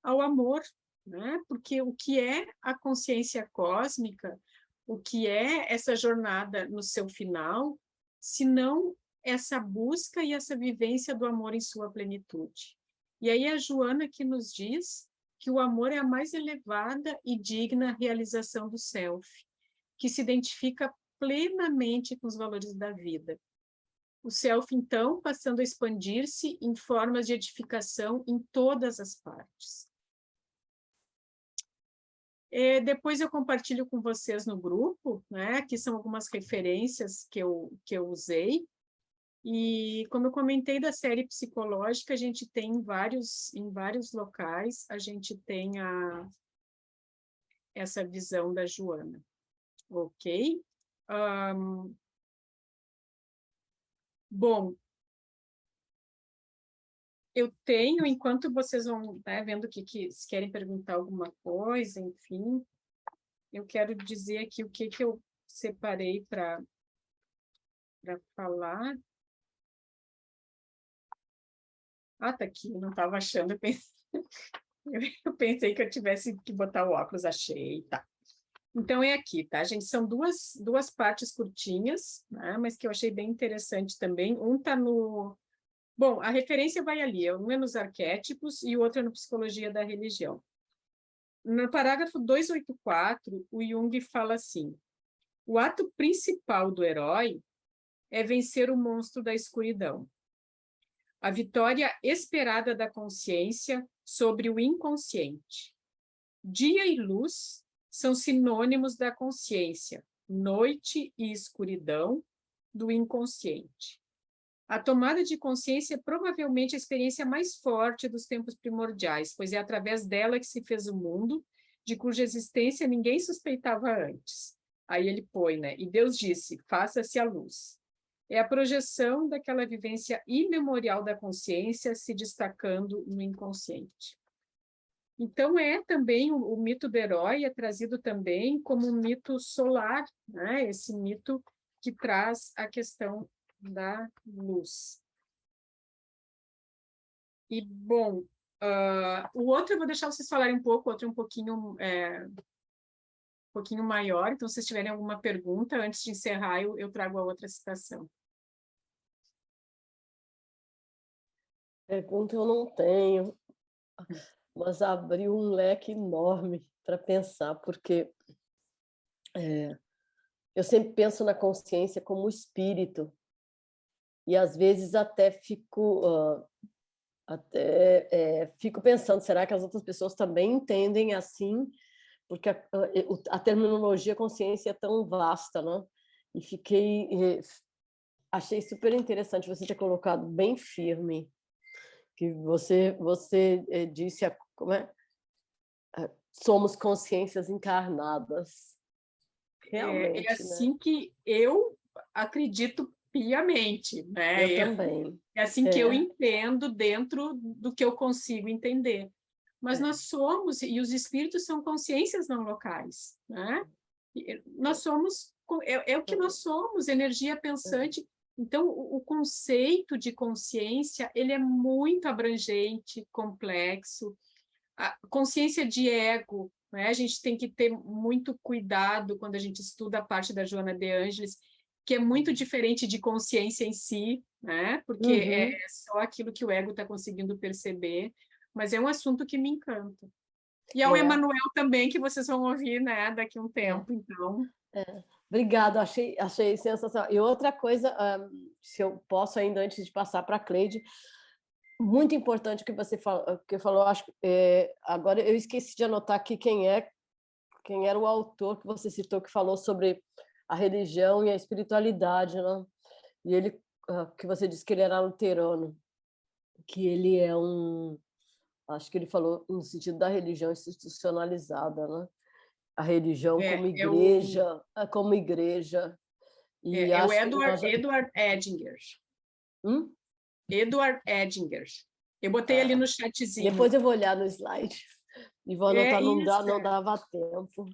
ao amor, né? Porque o que é a consciência cósmica, o que é essa jornada no seu final, se não essa busca e essa vivência do amor em sua plenitude. E aí a Joana que nos diz que o amor é a mais elevada e digna realização do self, que se identifica plenamente com os valores da vida. O self, então, passando a expandir-se em formas de edificação em todas as partes. Depois eu compartilho com vocês no grupo, né? Aqui são algumas referências que eu usei. E como eu comentei da série psicológica, a gente tem em vários locais, a gente tem essa visão da Joana. Ok? Bom, eu tenho, enquanto vocês vão, né, vendo se querem perguntar alguma coisa, enfim, eu quero dizer aqui o que eu separei para falar. Ah, tá aqui, eu não estava achando, eu pensei que eu tivesse que botar o óculos, achei, tá. Então, é aqui, tá, gente? São duas partes curtinhas, né, mas que eu achei bem interessante também. Um está no... Bom, a referência vai ali, um é nos arquétipos e o outro é no Psicologia da Religião. No parágrafo 284, o Jung fala assim: o ato principal do herói é vencer o monstro da escuridão. A vitória esperada da consciência sobre o inconsciente. Dia e luz são sinônimos da consciência, noite e escuridão do inconsciente. A tomada de consciência é provavelmente a experiência mais forte dos tempos primordiais, pois é através dela que se fez o mundo, de cuja existência ninguém suspeitava antes. Aí ele põe, né? E Deus disse, faça-se a luz. É a projeção daquela vivência imemorial da consciência se destacando no inconsciente. Então, também o mito do herói é trazido também como um mito solar, né? Esse mito que traz a questão da luz. E, bom, o outro eu vou deixar vocês falarem um pouco, o outro um pouquinho maior, então, se vocês tiverem alguma pergunta, antes de encerrar, eu trago a outra citação. Pergunta eu não tenho, mas abriu um leque enorme para pensar, porque eu sempre penso na consciência como espírito, e às vezes até fico pensando, será que as outras pessoas também entendem assim? Porque a terminologia consciência é tão vasta, né? E achei super interessante você ter colocado bem firme, que você disse, como é? Somos consciências encarnadas. Realmente, É assim, né? Que eu acredito piamente, né? Eu também. É assim que eu entendo dentro do que eu consigo entender. Mas nós somos, e os espíritos são consciências não locais, né? Nós somos, o que nós somos, energia pensante. Então, o conceito de consciência, ele é muito abrangente, complexo. A consciência de ego, né? A gente tem que ter muito cuidado quando a gente estuda a parte da Joana de Ângeles, que é muito diferente de consciência em si, né? Porque é só aquilo que o ego está conseguindo perceber, mas é um assunto que me encanta. E ao Emmanuel também, que vocês vão ouvir, né, daqui a um tempo, então. Obrigada, achei sensacional. E outra coisa, se eu posso ainda, antes de passar para a Cleide, muito importante o que você falou, acho, agora eu esqueci de anotar aqui quem era o autor que você citou, que falou sobre a religião e a espiritualidade, né? E ele, que você disse que ele era luterano, que ele é acho que ele falou no sentido da religião institucionalizada, né? A religião É o, como igreja, e é o acho que nós... Edward Edinger. Hum? Edward Edinger. Eu botei ali Ah, no chatzinho. depois eu vou olhar no slide e vou É anotar, isso. não dava tempo.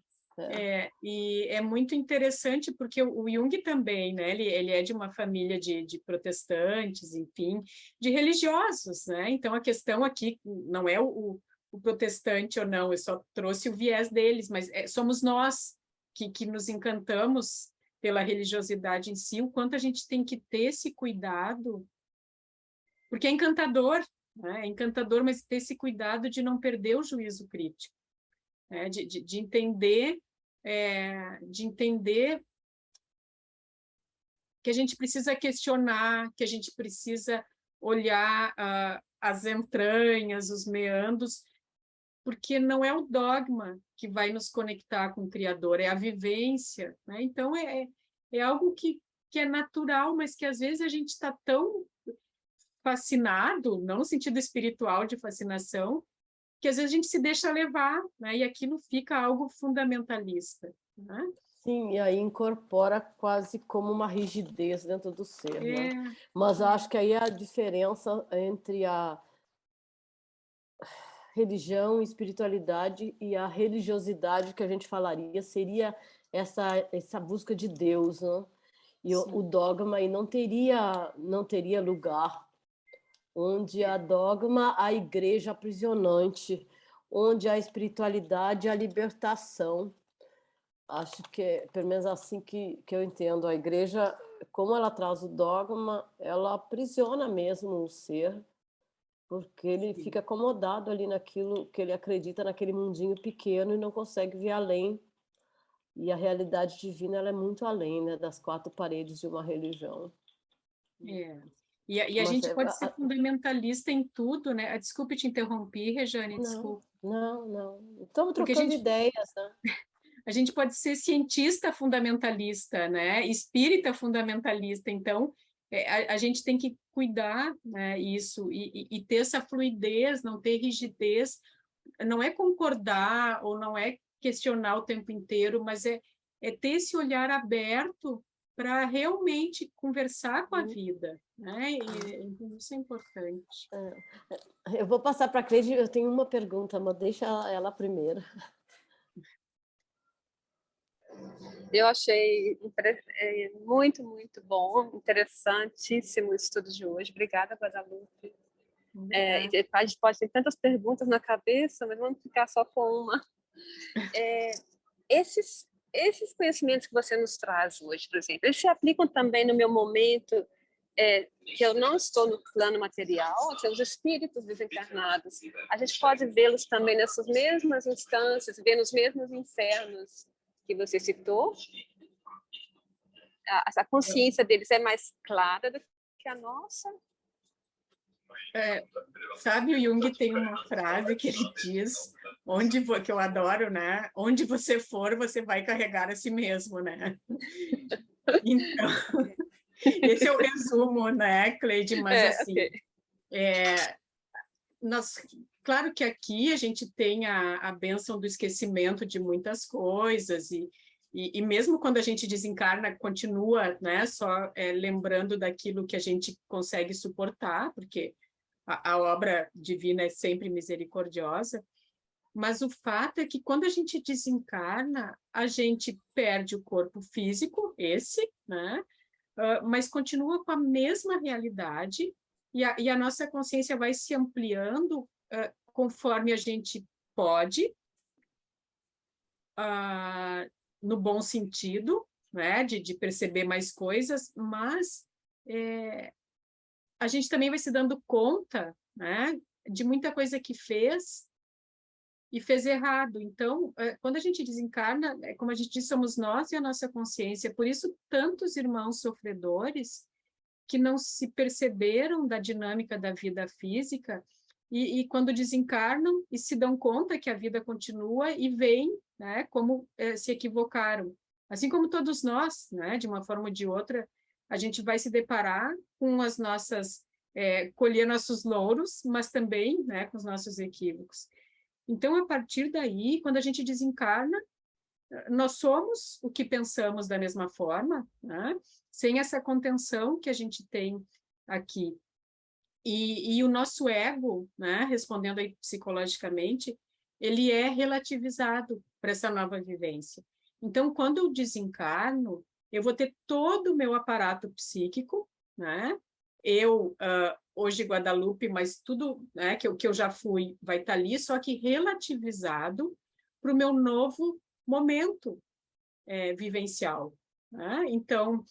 E é muito interessante porque o Jung também, né? Ele é de uma família de protestantes, enfim, de religiosos, né? Então a questão aqui não é o protestante ou não, eu só trouxe o viés deles, mas somos nós que nos encantamos pela religiosidade em si, o quanto a gente tem que ter esse cuidado, porque é encantador, né? É encantador, mas ter esse cuidado de não perder o juízo crítico, né? De entender que a gente precisa questionar, que a gente precisa olhar as entranhas, os meandros, porque não é o dogma que vai nos conectar com o Criador, é a vivência, né? Então, é algo que é natural, mas que às vezes a gente está tão fascinado, não no sentido espiritual de fascinação, que às vezes a gente se deixa levar, né? E aquilo fica algo fundamentalista, né? Sim, e aí incorpora quase como uma rigidez dentro do ser, né? É, Mas eu acho que aí a diferença entre a religião, espiritualidade e a religiosidade que a gente falaria seria essa busca de Deus, né? E o sim. dogma aí não teria lugar, onde a dogma, a igreja aprisionante, onde a espiritualidade, a libertação. Acho que é pelo menos assim que eu entendo. A igreja, como ela traz o dogma, ela aprisiona mesmo o ser, porque ele fica acomodado ali naquilo que ele acredita, naquele mundinho pequeno, e não consegue ver além. E a realidade divina, ela é muito além, né, das quatro paredes de uma religião. É. E a Mas gente pode ser fundamentalista em tudo, né? Desculpe te interromper, Rejane, não, desculpe. não. Estamos Porque trocando ideias, né? a gente pode ser cientista fundamentalista, né? Espírita fundamentalista. Então, a gente tem que cuidar, né, isso e ter essa fluidez, não ter rigidez. Não é concordar ou não é questionar o tempo inteiro, mas é ter esse olhar aberto para realmente conversar com a vida, né? E isso é importante. Eu vou passar para a Cleide, eu tenho uma pergunta, mas deixa ela primeiro. Eu achei muito, muito bom, interessantíssimo o estudo de hoje. Obrigada, Guadalupe. A gente pode ter tantas perguntas na cabeça, mas vamos ficar só com uma. Esses conhecimentos que você nos traz hoje, por exemplo, eles se aplicam também no meu momento que eu não estou no plano material, que são os espíritos desencarnados. A gente pode vê-los também nessas mesmas instâncias, ver nos mesmos infernos que você citou. A consciência deles é mais clara do que a nossa. Sabe, o Jung tem uma frase que ele diz, que eu adoro, né? Onde você for, você vai carregar a si mesmo, né? Então, esse é o resumo, né, Cleide? Mas assim, Okay. Claro que aqui a gente tem a bênção do esquecimento de muitas coisas, e mesmo quando a gente desencarna, continua, né, só lembrando daquilo que a gente consegue suportar, porque a obra divina é sempre misericordiosa, mas o fato é que quando a gente desencarna, a gente perde o corpo físico, né, mas continua com a mesma realidade, e a nossa consciência vai se ampliando conforme a gente pode, no bom sentido, né, de perceber mais coisas, mas a gente também vai se dando conta, né, de muita coisa que fez e fez errado. Então, quando a gente desencarna, como a gente disse, somos nós e a nossa consciência. Por isso, tantos irmãos sofredores que não se perceberam da dinâmica da vida física e quando desencarnam e se dão conta que a vida continua e veem, né, como se equivocaram. Assim como todos nós, né, de uma forma ou de outra, a gente vai se deparar com as nossas, colher nossos louros, mas também, né, com os nossos equívocos. Então, a partir daí, quando a gente desencarna, nós somos o que pensamos da mesma forma, né? Sem essa contenção que a gente tem aqui. E o nosso ego, né, respondendo aí psicologicamente, ele é relativizado para essa nova vivência. Então, quando eu desencarno, eu vou ter todo o meu aparato psíquico, né? Eu, hoje Guadalupe, mas tudo, né, que eu já fui vai estar ali, só que relativizado para o meu novo momento vivencial. Né? Então,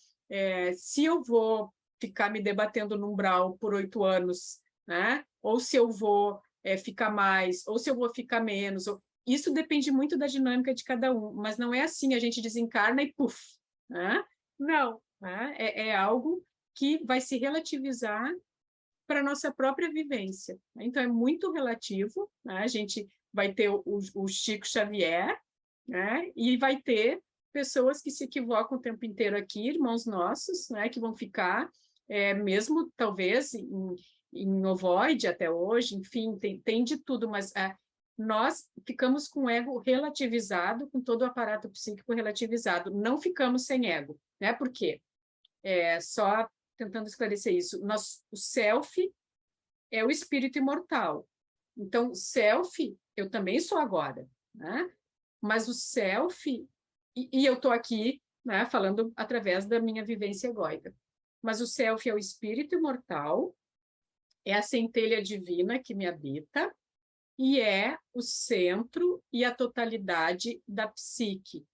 se eu vou ficar me debatendo no umbral por 8 anos, né? Ou se eu vou ficar mais, ou se eu vou ficar menos, isso depende muito da dinâmica de cada um, mas não é assim, a gente desencarna e puf, né? Não, né? É algo que vai se relativizar para a nossa própria vivência. Então, é muito relativo, né? A gente vai ter o Chico Xavier, né? E vai ter pessoas que se equivocam o tempo inteiro aqui, irmãos nossos, né? Que vão ficar, mesmo talvez em ovoide até hoje, enfim, tem de tudo, mas nós ficamos com o ego relativizado, com todo o aparato psíquico relativizado, não ficamos sem ego, né? Por quê? Só tentando esclarecer isso, o self é o espírito imortal. Então, self, eu também sou agora, né? Mas o self, e eu estou aqui, né, falando através da minha vivência egóica, mas o self é o espírito imortal, é a centelha divina que me habita, e é o centro e a totalidade da psique.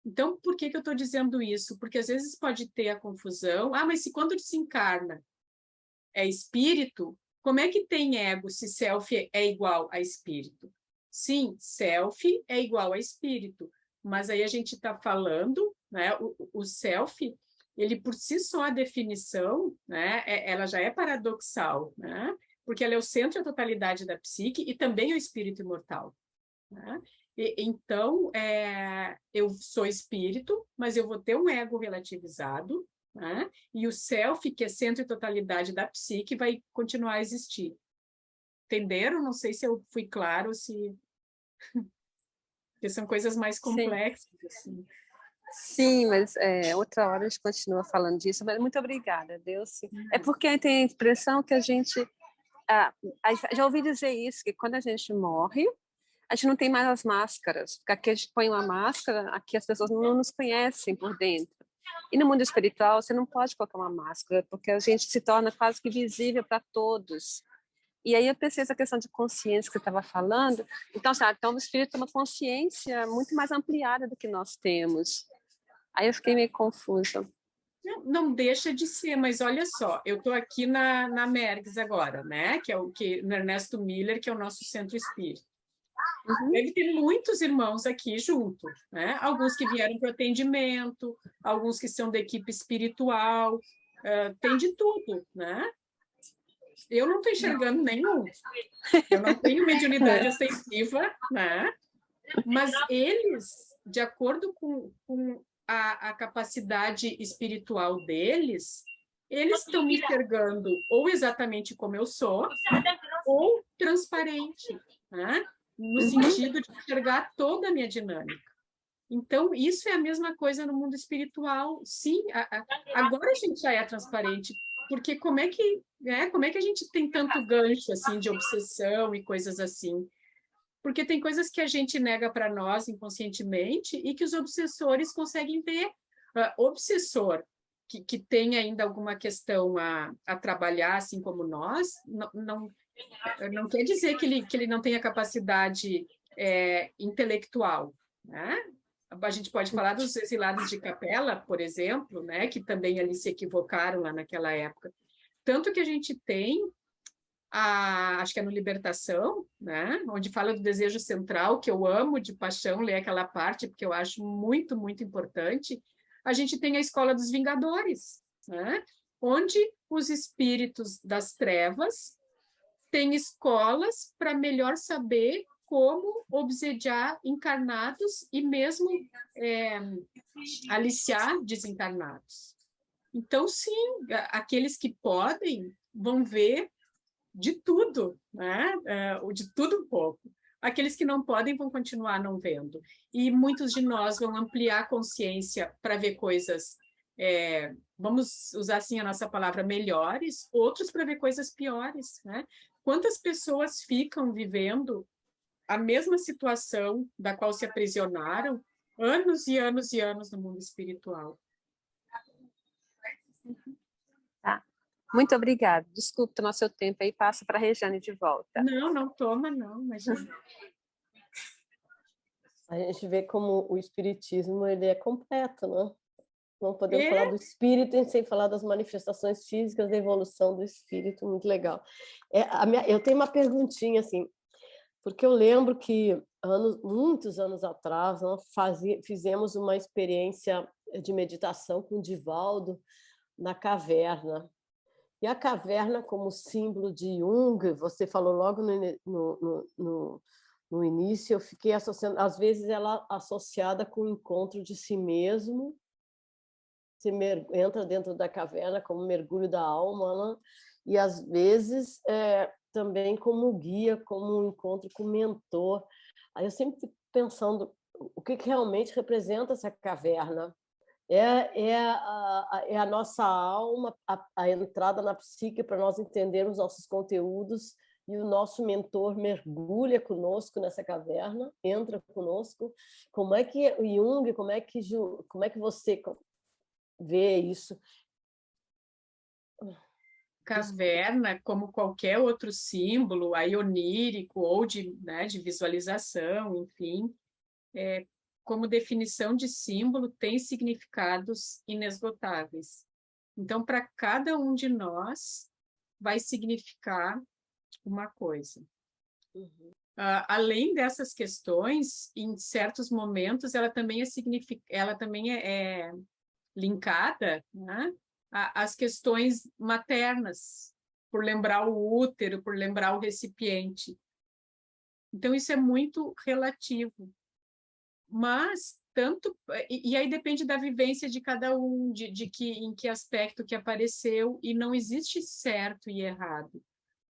Então, por que eu estou dizendo isso? Porque às vezes pode ter a confusão, mas se quando desencarna é espírito, como é que tem ego se self é igual a espírito? Sim, self é igual a espírito, mas aí a gente está falando, né, o self, ele por si só, a definição, né, ela já é paradoxal, né, porque ela é o centro e a totalidade da psique e também é o espírito imortal. Né? Então, eu sou espírito, mas eu vou ter um ego relativizado, né? E o self, que é centro e totalidade da psique, vai continuar a existir. Entenderam? Não sei se eu fui claro, se... porque são coisas mais complexas. Sim, assim. Sim, mas outra hora a gente continua falando disso, mas muito obrigada, Deus. É porque eu tenho a impressão que a gente... já ouvi dizer isso, que quando a gente morre, a gente não tem mais as máscaras, porque aqui a gente põe uma máscara, aqui as pessoas não nos conhecem por dentro. E no mundo espiritual, você não pode colocar uma máscara, porque a gente se torna quase que visível para todos. E aí eu pensei essa questão de consciência que você estava falando. Então, então o espírito tem uma consciência muito mais ampliada do que nós temos. Aí eu fiquei meio confusa. Não deixa de ser, mas olha só, eu estou aqui na Mergs agora, né? Que é no Ernesto Miller, que é o nosso centro espírita. Uhum. Deve ter muitos irmãos aqui junto, né? Alguns que vieram para o atendimento, alguns que são da equipe espiritual, tem de tudo, né? Eu não estou enxergando nenhum. Eu não tenho mediunidade ostensiva, né? Mas eles, de acordo com a capacidade espiritual deles, eles estão me enxergando ou exatamente como eu sou, ou transparente, né? No sentido de enxergar toda a minha dinâmica. Então, isso é a mesma coisa no mundo espiritual. Sim, agora a gente já é transparente, porque como é que a gente tem tanto gancho assim de obsessão e coisas assim? Porque tem coisas que a gente nega para nós inconscientemente e que os obsessores conseguem ver. Obsessor que tem ainda alguma questão a trabalhar, assim como nós, não quer dizer que ele não tenha capacidade intelectual, né? A gente pode falar dos exilados de Capela, por exemplo, né? Que também ali se equivocaram lá naquela época. Tanto que a gente tem acho que é no Libertação, né? Onde fala do desejo central, que eu amo de paixão ler aquela parte, porque eu acho muito, muito importante. A gente tem a Escola dos Vingadores, né? Onde os espíritos das trevas têm escolas para melhor saber como obsediar encarnados e mesmo aliciar desencarnados. Então, sim, aqueles que podem vão ver de tudo, né? De tudo um pouco. Aqueles que não podem vão continuar não vendo. E muitos de nós vão ampliar a consciência para ver coisas, vamos usar assim a nossa palavra, melhores, outros para ver coisas piores, né? Quantas pessoas ficam vivendo a mesma situação da qual se aprisionaram anos e anos e anos no mundo espiritual? Tá. Muito obrigada. Desculpe tomar seu tempo aí, passa para a Regiane de volta. Não, não toma, não, imagina. A gente vê como o espiritismo ele é completo, né? Não podemos falar do espírito sem falar das manifestações físicas da evolução do espírito, muito legal. Eu tenho uma perguntinha, assim, porque eu lembro que muitos anos atrás nós fizemos uma experiência de meditação com o Divaldo na caverna. E a caverna, como símbolo de Jung, você falou logo no início, eu fiquei associando, às vezes ela associada com o encontro de si mesmo, você entra dentro da caverna como mergulho da alma, né? E às vezes também como guia, como um encontro com o mentor. Aí eu sempre fico pensando o que realmente representa essa caverna. É a nossa alma, a entrada na psique para nós entendermos os nossos conteúdos, e o nosso mentor mergulha conosco nessa caverna, entra conosco. Como é que o Jung, como é que você vê isso? Caverna, como qualquer outro símbolo, onírico ou de visualização, enfim, como definição de símbolo, tem significados inesgotáveis. Então, para cada um de nós, vai significar uma coisa. Uhum. Além dessas questões, em certos momentos, ela também é linkada, né, às questões maternas, por lembrar o útero, por lembrar o recipiente. Então, isso é muito relativo. Mas, e aí depende da vivência de cada um, em que aspecto que apareceu, e não existe certo e errado.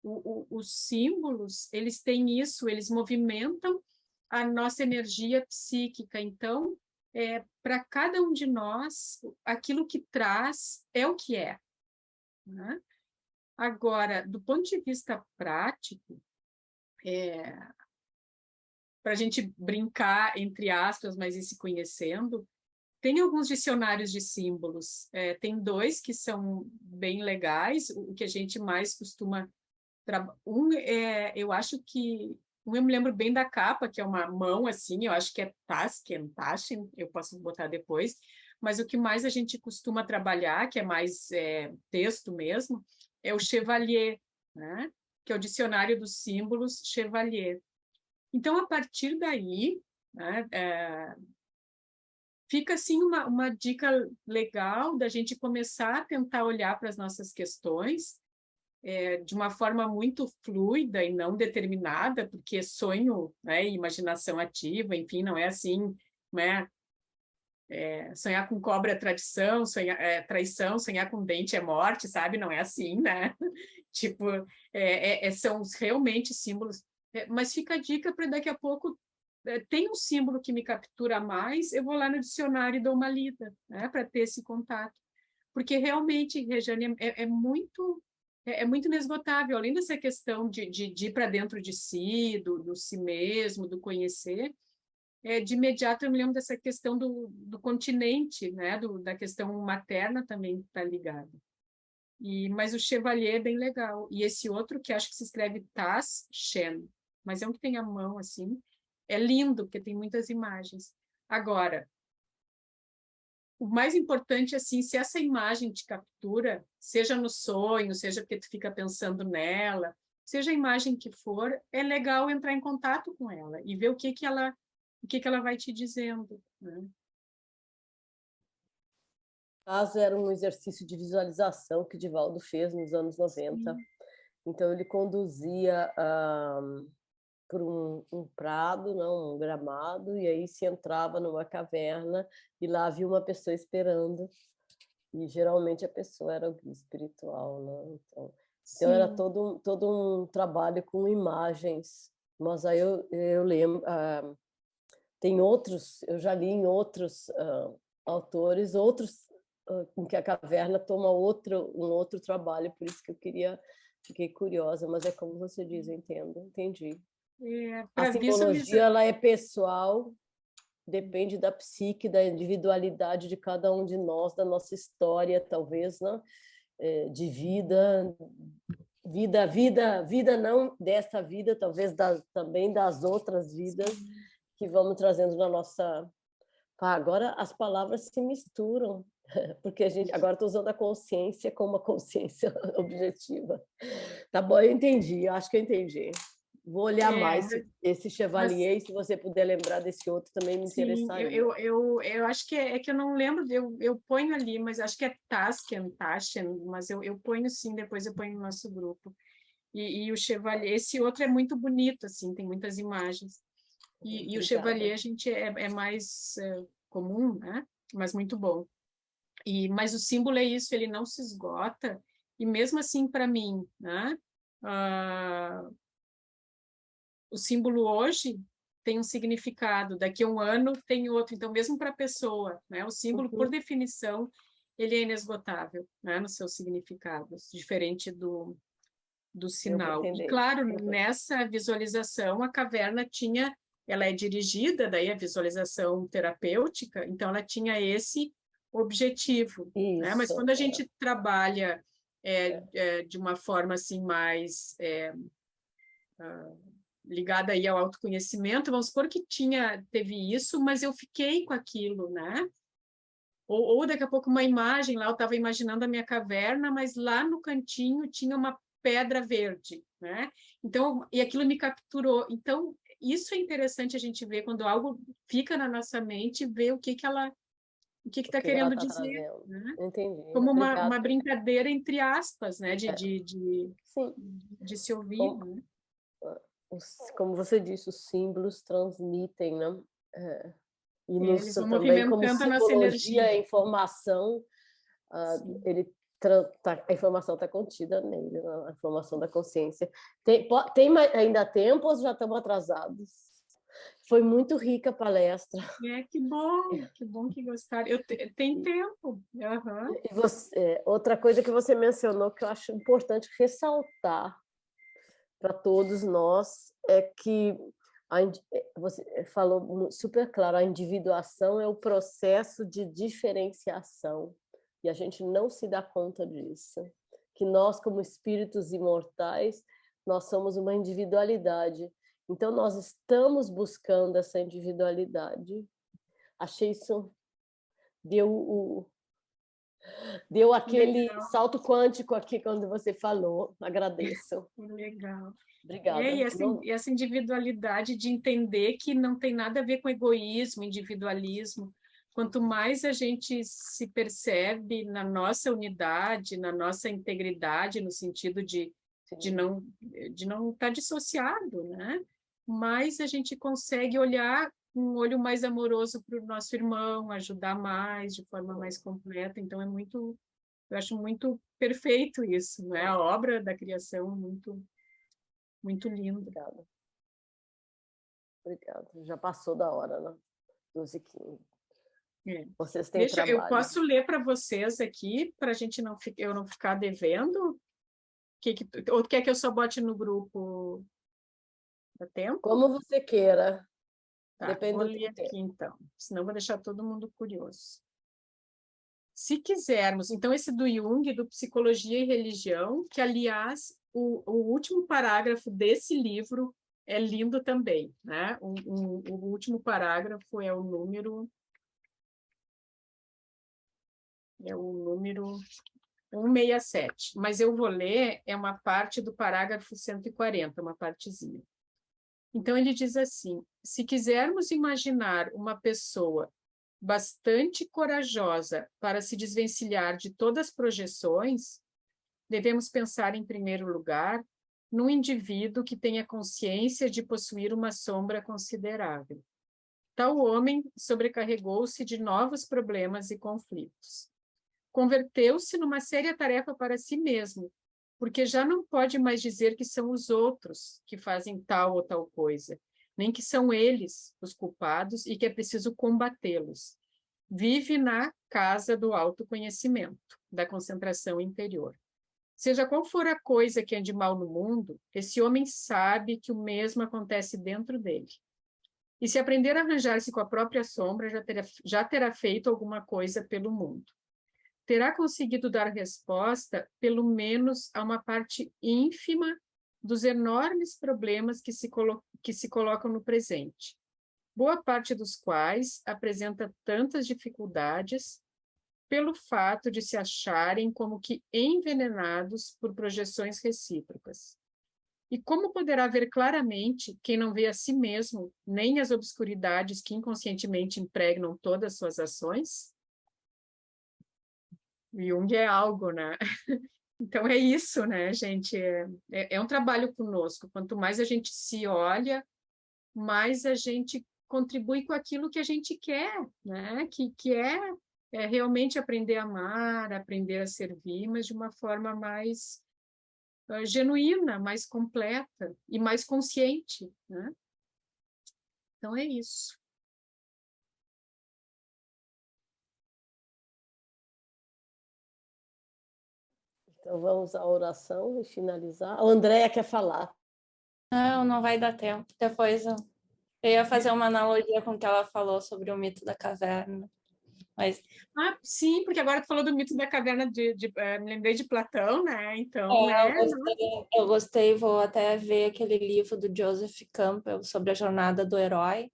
Os símbolos, eles têm isso, eles movimentam a nossa energia psíquica. Então, para cada um de nós, aquilo que traz é o que é, né? Agora, do ponto de vista prático, para a gente brincar, entre aspas, mas ir se conhecendo, tem alguns dicionários de símbolos. Tem dois que são bem legais, o que a gente mais costuma... eu acho que... eu me lembro bem da capa, que é uma mão, assim, eu acho que é Taschen, eu posso botar depois, mas o que mais a gente costuma trabalhar, que é mais texto mesmo, é o Chevalier, né? Que é o dicionário dos símbolos Chevalier. Então, a partir daí, né, fica assim uma dica legal da gente começar a tentar olhar para as nossas questões de uma forma muito fluida e não determinada, porque sonho, né, e imaginação ativa, enfim, não é assim, né? Sonhar com cobra é tradição, traição, sonhar com dente é morte, sabe? Não é assim, né? Tipo, são realmente símbolos. Mas fica a dica para daqui a pouco, tem um símbolo que me captura mais, eu vou lá no dicionário e dou uma lida, né? Para ter esse contato. Porque realmente, Regiane, é muito inesgotável. Além dessa questão de ir para dentro de si, do si mesmo, do conhecer, de imediato eu me lembro dessa questão do continente, né? Da questão materna também está ligada. Mas o Chevalier é bem legal. E esse outro, que acho que se escreve Taschen, mas é um que tem a mão assim, é lindo, porque tem muitas imagens. Agora, o mais importante, assim, se essa imagem te captura, seja no sonho, seja porque tu fica pensando nela, seja a imagem que for, é legal entrar em contato com ela e ver o que ela vai te dizendo, né? Caso era um exercício de visualização que Divaldo fez nos anos 90. Sim. Então, ele conduzia por um prado, não, um gramado, e aí se entrava numa caverna e lá havia uma pessoa esperando. E geralmente a pessoa era o guia espiritual, né? Então era Sim. todo um trabalho com imagens. Mas aí eu lembro, tem outros, eu já li em outros autores, outros em que a caverna toma um outro trabalho, por isso que fiquei curiosa, mas é como você diz, eu entendo, entendi. A Para simbologia, visualizar. ela é pessoal, depende da psique, da individualidade de cada um de nós, da nossa história, talvez, né? De vida não dessa vida, talvez também das outras vidas que vamos trazendo na nossa... agora as palavras se misturam, porque a gente agora estou usando a consciência como uma consciência objetiva. Tá bom, eu entendi, acho que eu entendi. Vou olhar mais esse Chevalier, Mas, e se você puder lembrar desse outro, também me sim, interessaria. eu acho que é que eu não lembro, eu ponho ali, mas acho que é Taschen, mas eu ponho sim, depois eu ponho no nosso grupo. E o Chevalier, esse outro é muito bonito, assim, tem muitas imagens. E o Chevalier a gente é mais comum, né? Mas muito bom. Mas o símbolo é isso, ele não se esgota. E mesmo assim, para mim, né? O símbolo hoje tem um significado, daqui a um ano tem outro. Então, mesmo para a pessoa, né? O símbolo, por definição, ele é inesgotável, né? Nos seus significados, diferente do Eu vou sinal. E, entender. claro, nessa visualização, a caverna tinha... Ela é dirigida, daí a visualização terapêutica, então ela tinha esse objetivo, né? Mas Isso. quando a gente trabalha de uma forma assim mais ligada aí ao autoconhecimento, vamos supor que teve isso, mas eu fiquei com aquilo, né? Ou daqui a pouco uma imagem lá, eu estava imaginando a minha caverna, mas lá no cantinho tinha uma pedra verde, né? Então, e aquilo me capturou. Então, isso é interessante a gente ver quando algo fica na nossa mente, ver o que está Que ela querendo está dizer, trazendo. né? Entendi. Como Obrigada. uma brincadeira entre aspas, né? Sim. De se ouvir, Como, né? como você disse, os símbolos transmitem, né? E Eles vão também como movimentando a nossa simbologia energia. é informação, Sim. a informação está contida nele, né? A informação da consciência. Ainda tempo ou já estamos atrasados? Foi muito rica a palestra. Que bom que gostaram. Tem tempo. Uhum. E outra coisa que você mencionou que eu acho importante ressaltar para todos nós é que você falou super claro, a individuação é o processo de diferenciação e a gente não se dá conta disso, que nós como espíritos imortais, nós somos uma individualidade, então nós estamos buscando essa individualidade. Achei isso, deu aquele Legal, salto quântico aqui quando você falou, agradeço. legal. Obrigada. E essa individualidade de entender que não tem nada a ver com egoísmo, individualismo. Quanto mais a gente se percebe na nossa unidade, na nossa integridade, no sentido de não estar dissociado, né? Mais a gente consegue olhar com um olho mais amoroso para o nosso irmão, ajudar mais, de forma mais completa. Então, eu acho muito perfeito isso, né? A obra da criação é muito linda. Obrigada. Obrigada. Já passou da hora, né? 12h15. Vocês têm Eu trabalho. posso ler para vocês aqui, para a gente eu não ficar devendo? Ou quer que eu só bote no grupo? Dá tempo? Como você queira. Tá, Depende vou do ler teu tempo. aqui então, senão vou deixar todo mundo curioso. Se quisermos, então esse do Jung, do Psicologia e Religião, que aliás o último parágrafo desse livro é lindo também, né? O último parágrafo é o número 167, mas eu vou ler, é uma parte do parágrafo 140, uma partezinha. Então, ele diz assim: se quisermos imaginar uma pessoa bastante corajosa para se desvencilhar de todas as projeções, devemos pensar, em primeiro lugar, num indivíduo que tenha consciência de possuir uma sombra considerável. Tal homem sobrecarregou-se de novos problemas e conflitos. Converteu-se numa séria tarefa para si mesmo, porque já não pode mais dizer que são os outros que fazem tal ou tal coisa, nem que são eles os culpados e que é preciso combatê-los. Vive na casa do autoconhecimento, da concentração interior. Seja qual for a coisa que ande mal no mundo, esse homem sabe que o mesmo acontece dentro dele. E se aprender a arranjar-se com a própria sombra, já terá feito alguma coisa pelo mundo. Terá conseguido dar resposta, pelo menos, a uma parte ínfima dos enormes problemas que se colocam no presente, boa parte dos quais apresenta tantas dificuldades pelo fato de se acharem como que envenenados por projeções recíprocas. E como poderá ver claramente quem não vê a si mesmo, nem as obscuridades que inconscientemente impregnam todas as suas ações? Jung é algo, né? Então é isso, né, gente? É um trabalho conosco. Quanto mais a gente se olha, mais a gente contribui com aquilo que a gente quer, né? Que é realmente aprender a amar, aprender a servir, mas de uma forma mais genuína, mais completa e mais consciente, né? Então é isso. Então vamos à oração e finalizar. A Andréia quer falar. Não, não vai dar tempo. Depois eu ia fazer uma analogia com o que ela falou sobre o mito da caverna. Mas Sim, porque agora tu falou do mito da caverna me lembrei de Platão, né? Então, eu gostei, vou até ver aquele livro do Joseph Campbell sobre a jornada do herói,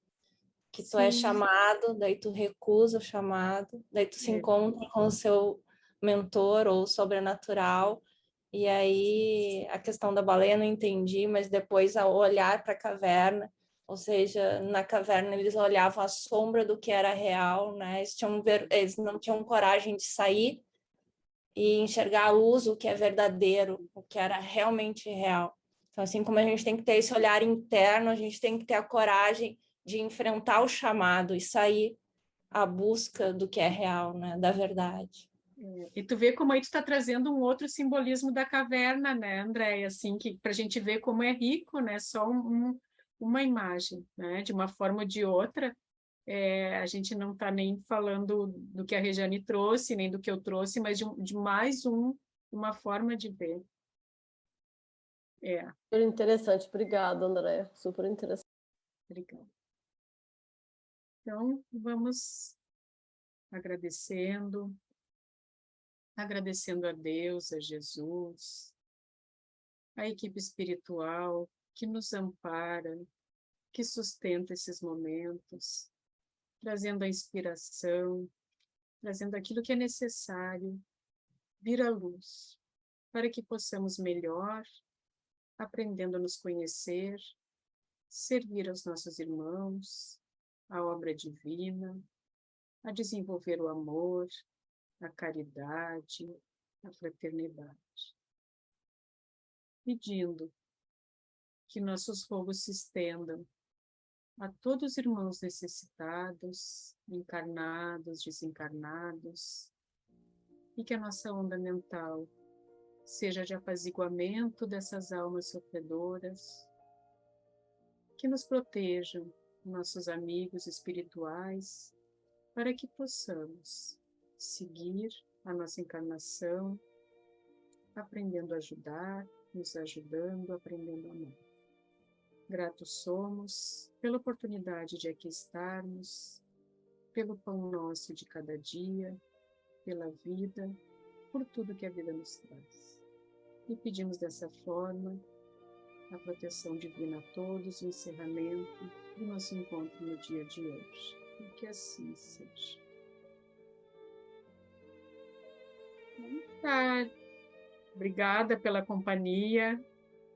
que tu é chamado, daí tu recusa o chamado, daí tu se encontra com o seu mentor ou sobrenatural, e aí a questão da baleia eu não entendi, mas depois ao olhar para a caverna, ou seja, na caverna eles olhavam a sombra do que era real, né? Eles não tinham coragem de sair e enxergar a luz, o que é verdadeiro, o que era realmente real. Então, assim como a gente tem que ter esse olhar interno, a gente tem que ter a coragem de enfrentar o chamado e sair à busca do que é real, né? Da verdade. E tu vê como aí tu está trazendo um outro simbolismo da caverna, né, Andréia? Assim, que para a gente ver como é rico, né? Só uma imagem, né? De uma forma ou de outra, a gente não está nem falando do que a Regiane trouxe, nem do que eu trouxe, mas de mais uma forma de ver. Super interessante. Obrigada, Andréia. Super interessante. Obrigada. Então, vamos agradecendo a Deus, a Jesus, a equipe espiritual que nos ampara, que sustenta esses momentos, trazendo a inspiração, trazendo aquilo que é necessário vir à luz, para que possamos melhor, aprendendo a nos conhecer, servir aos nossos irmãos, a obra divina, a desenvolver o amor, a caridade, a fraternidade. Pedindo que nossos rogos se estendam a todos os irmãos necessitados, encarnados, desencarnados, e que a nossa onda mental seja de apaziguamento dessas almas sofredoras, que nos protejam nossos amigos espirituais, para que possamos seguir a nossa encarnação, aprendendo a ajudar, nos ajudando, aprendendo a amar. Gratos somos pela oportunidade de aqui estarmos, pelo pão nosso de cada dia, pela vida, por tudo que a vida nos traz. E pedimos dessa forma a proteção divina a todos, o encerramento do nosso encontro no dia de hoje. E que assim seja. Tá. Obrigada pela companhia.